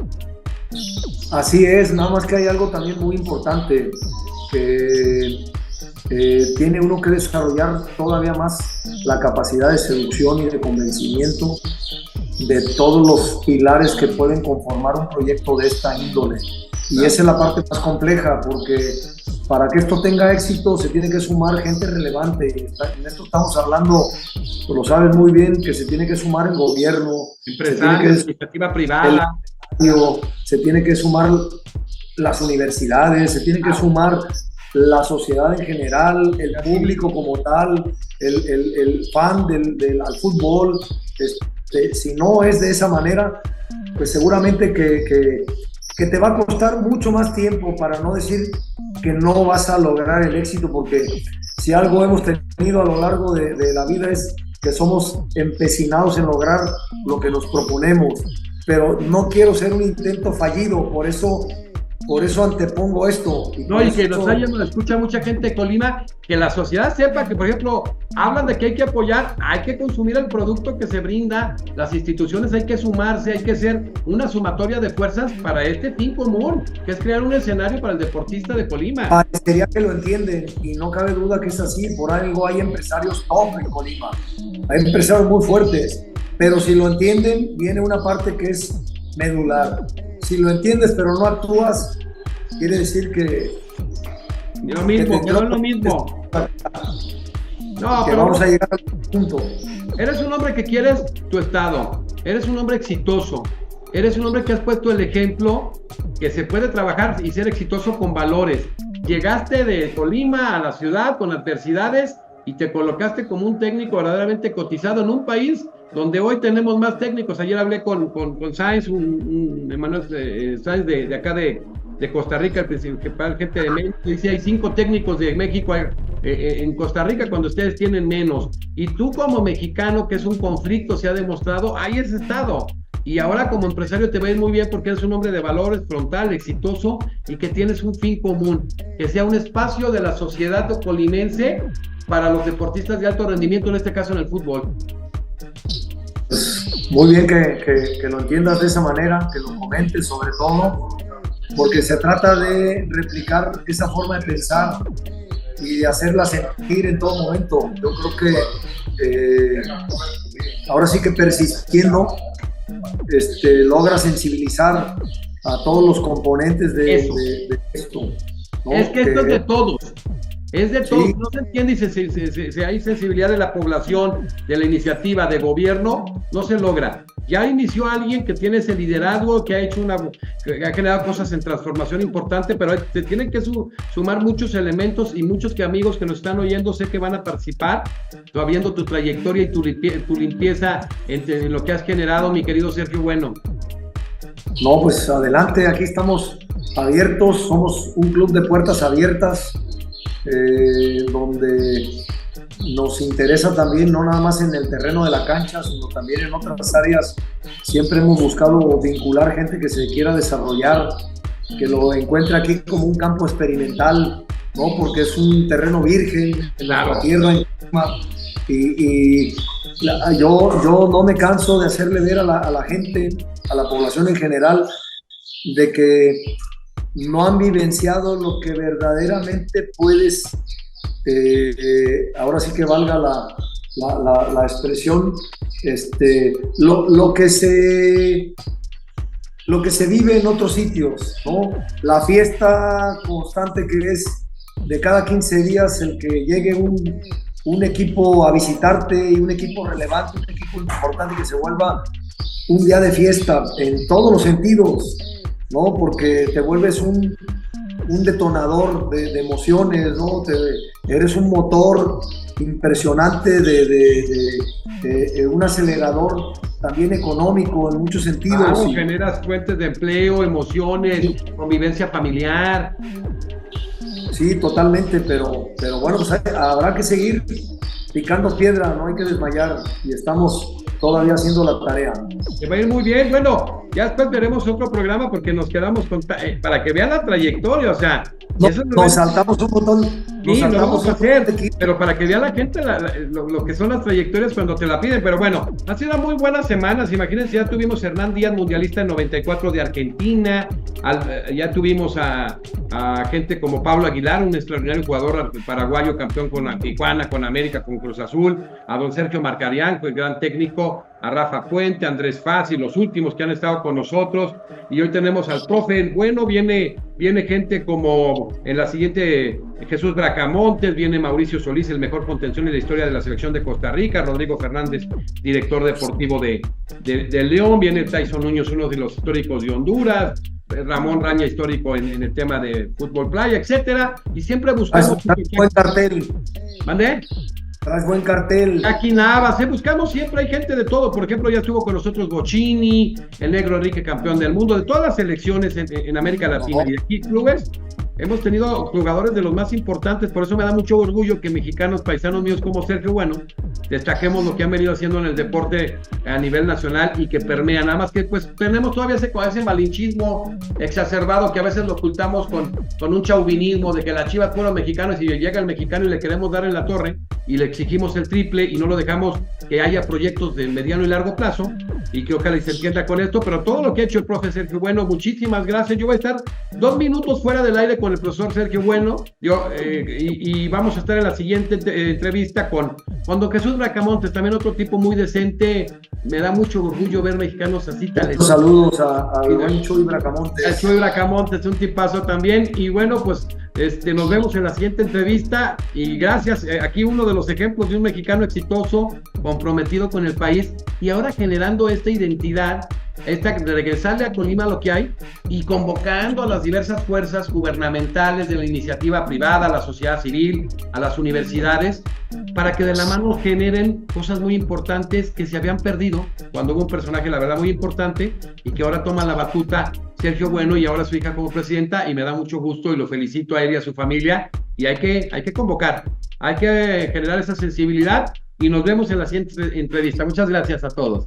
Así es, nada más que hay algo también muy importante, que tiene uno que desarrollar todavía más la capacidad de seducción y de convencimiento de todos los pilares que pueden conformar un proyecto de esta índole. Y esa es la parte más compleja, porque para que esto tenga éxito se tiene que sumar gente relevante. En esto estamos hablando, tú lo sabes muy bien, que se tiene que sumar el gobierno, empresarios, iniciativa privada, se tiene que sumar las universidades, se tiene que sumar la sociedad en general, el público como tal, el fan al fútbol. Si no es de esa manera, pues seguramente que te va a costar mucho más tiempo, para no decir que no vas a lograr el éxito, porque si algo hemos tenido a lo largo de la vida es que somos empecinados en lograr lo que nos proponemos, pero no quiero ser un intento fallido, por eso antepongo esto. Y que nos escucha mucha gente de Colima, que la sociedad sepa que, por ejemplo, hablan de que hay que apoyar, hay que consumir el producto que se brinda, las instituciones hay que sumarse, hay que ser una sumatoria de fuerzas para este fin común, que es crear un escenario para el deportista de Colima. Parecería que lo entienden, y no cabe duda que es así. Por algo hay empresarios top en Colima, hay empresarios muy fuertes, pero si lo entienden, viene una parte que es medular. Si lo entiendes pero no actúas, quiere decir que lo mismo, que no es lo mismo. No, pero vamos a llegar al punto. Eres un hombre que quieres tu estado, eres un hombre exitoso, eres un hombre que has puesto el ejemplo que se puede trabajar y ser exitoso con valores. Llegaste de Colima a la ciudad con adversidades y te colocaste como un técnico verdaderamente cotizado en un país donde hoy tenemos más técnicos. Ayer hablé con Sáenz, Emanuel Sáenz de acá de Costa Rica, el principal gente de México, dice: hay 5 técnicos de México en Costa Rica cuando ustedes tienen menos. Y tú como mexicano, que es un conflicto, se ha demostrado, ahí has estado. Y ahora como empresario te va a ir muy bien porque eres un hombre de valores, frontal, exitoso, y que tienes un fin común, que sea un espacio de la sociedad colimense para los deportistas de alto rendimiento, en este caso en el fútbol? Pues, muy bien que lo entiendas de esa manera, que lo comentes sobre todo, porque se trata de replicar esa forma de pensar y de hacerla sentir en todo momento. Yo creo que ahora sí que persistiendo logra sensibilizar a todos los componentes de esto, ¿no? Es que esto es de todos. Es de todos, Sí. no se entiende si hay sensibilidad de la población, de la iniciativa, de gobierno, no se logra. Ya inició alguien que tiene ese liderazgo, que ha hecho que ha generado cosas en transformación importante, pero se tienen que sumar muchos elementos y muchos amigos que nos están oyendo, sé que van a participar, viendo tu trayectoria y tu limpieza en lo que has generado, mi querido Sergio Bueno. No, pues adelante, aquí estamos abiertos, somos un club de puertas abiertas, donde nos interesa también, no nada más en el terreno de la cancha, sino también en otras áreas. Siempre hemos buscado vincular gente que se quiera desarrollar, que lo encuentre aquí como un campo experimental, ¿no? Porque es un terreno virgen, en la tierra encima, y yo no me canso de hacerle ver a la gente, a la población en general, de que no han vivenciado lo que verdaderamente puedes, ahora sí que valga la expresión, lo que se vive en otros sitios, ¿no? La fiesta constante que es de cada 15 días el que llegue un equipo a visitarte, y un equipo relevante, un equipo importante, que se vuelva un día de fiesta en todos los sentidos, ¿no? Porque te vuelves un detonador de emociones, ¿no? Eres un motor impresionante, de un acelerador también económico en muchos sentidos. Generas fuentes de empleo, emociones, convivencia familiar. Sí, totalmente, pero bueno, pues habrá que seguir picando piedra, no hay que desmayar, y estamos todavía haciendo la tarea. Se va a ir muy bien. Bueno, ya después veremos otro programa porque nos quedamos para que vean la trayectoria, o sea, nos saltamos un montón. Sí, lo vamos a hacer, pero para que vea la gente lo que son las trayectorias cuando te la piden. Pero bueno, ha sido muy buenas semanas. Imagínense, ya tuvimos a Hernán Díaz, mundialista en 94 de Argentina, ya tuvimos a gente como Pablo Aguilar, un extraordinario jugador paraguayo, campeón con Tijuana, con América, con Cruz Azul, a don Sergio Marcarián, el gran técnico, a Rafa Puente, Andrés Fassi, los últimos que han estado con nosotros, y hoy tenemos al profe El Bueno. Viene gente como en la siguiente, Jesús Bracamontes, viene Mauricio Solís, el mejor contención en la historia de la selección de Costa Rica, Rodrigo Fernández, director deportivo de León, viene Tyson Núñez, uno de los históricos de Honduras, Ramón Raña, histórico en el tema de fútbol playa, etcétera, y siempre buscamos... Buen cartel. ¿Mandé? Traes buen cartel. Aquí Navas, buscamos siempre, hay gente de todo. Por ejemplo, ya estuvo con nosotros Bocini, el negro Enrique, campeón del mundo, de todas las selecciones en América Latina. Y aquí clubes, hemos tenido jugadores de los más importantes, por eso me da mucho orgullo que mexicanos, paisanos míos como Sergio Bueno, destaquemos lo que han venido haciendo en el deporte a nivel nacional y que permea. Nada más que pues tenemos todavía ese malinchismo exacerbado que a veces lo ocultamos con un chauvinismo de que la Chivas puro mexicano, y si llega el mexicano y le queremos dar en la torre y le exigimos el triple y no lo dejamos que haya proyectos de mediano y largo plazo, y que ojalá se entienda con esto. Pero todo lo que ha hecho el profe Sergio Bueno, muchísimas gracias. Yo voy a estar 2 minutos fuera del aire con el profesor Sergio Bueno, y vamos a estar en la siguiente entrevista con don Jesús Bracamontes, también otro tipo muy decente. Me da mucho orgullo ver mexicanos así talentosos. Saludos a buen Chuy Bracamontes. El Chuy Bracamontes, un tipazo también. Y bueno, pues nos vemos en la siguiente entrevista, y gracias. Aquí uno de los ejemplos de un mexicano exitoso, comprometido con el país, y ahora generando esta identidad, de regresarle a Colima lo que hay, y convocando a las diversas fuerzas gubernamentales, de la iniciativa privada, a la sociedad civil, a las universidades, para que de la mano generen cosas muy importantes que se habían perdido cuando hubo un personaje, la verdad, muy importante, y que ahora toma la batuta Sergio Bueno, y ahora su hija como presidenta, y me da mucho gusto y lo felicito a él y a su familia. Y hay que convocar, hay que generar esa sensibilidad, y nos vemos en la siguiente entrevista. Muchas gracias a todos.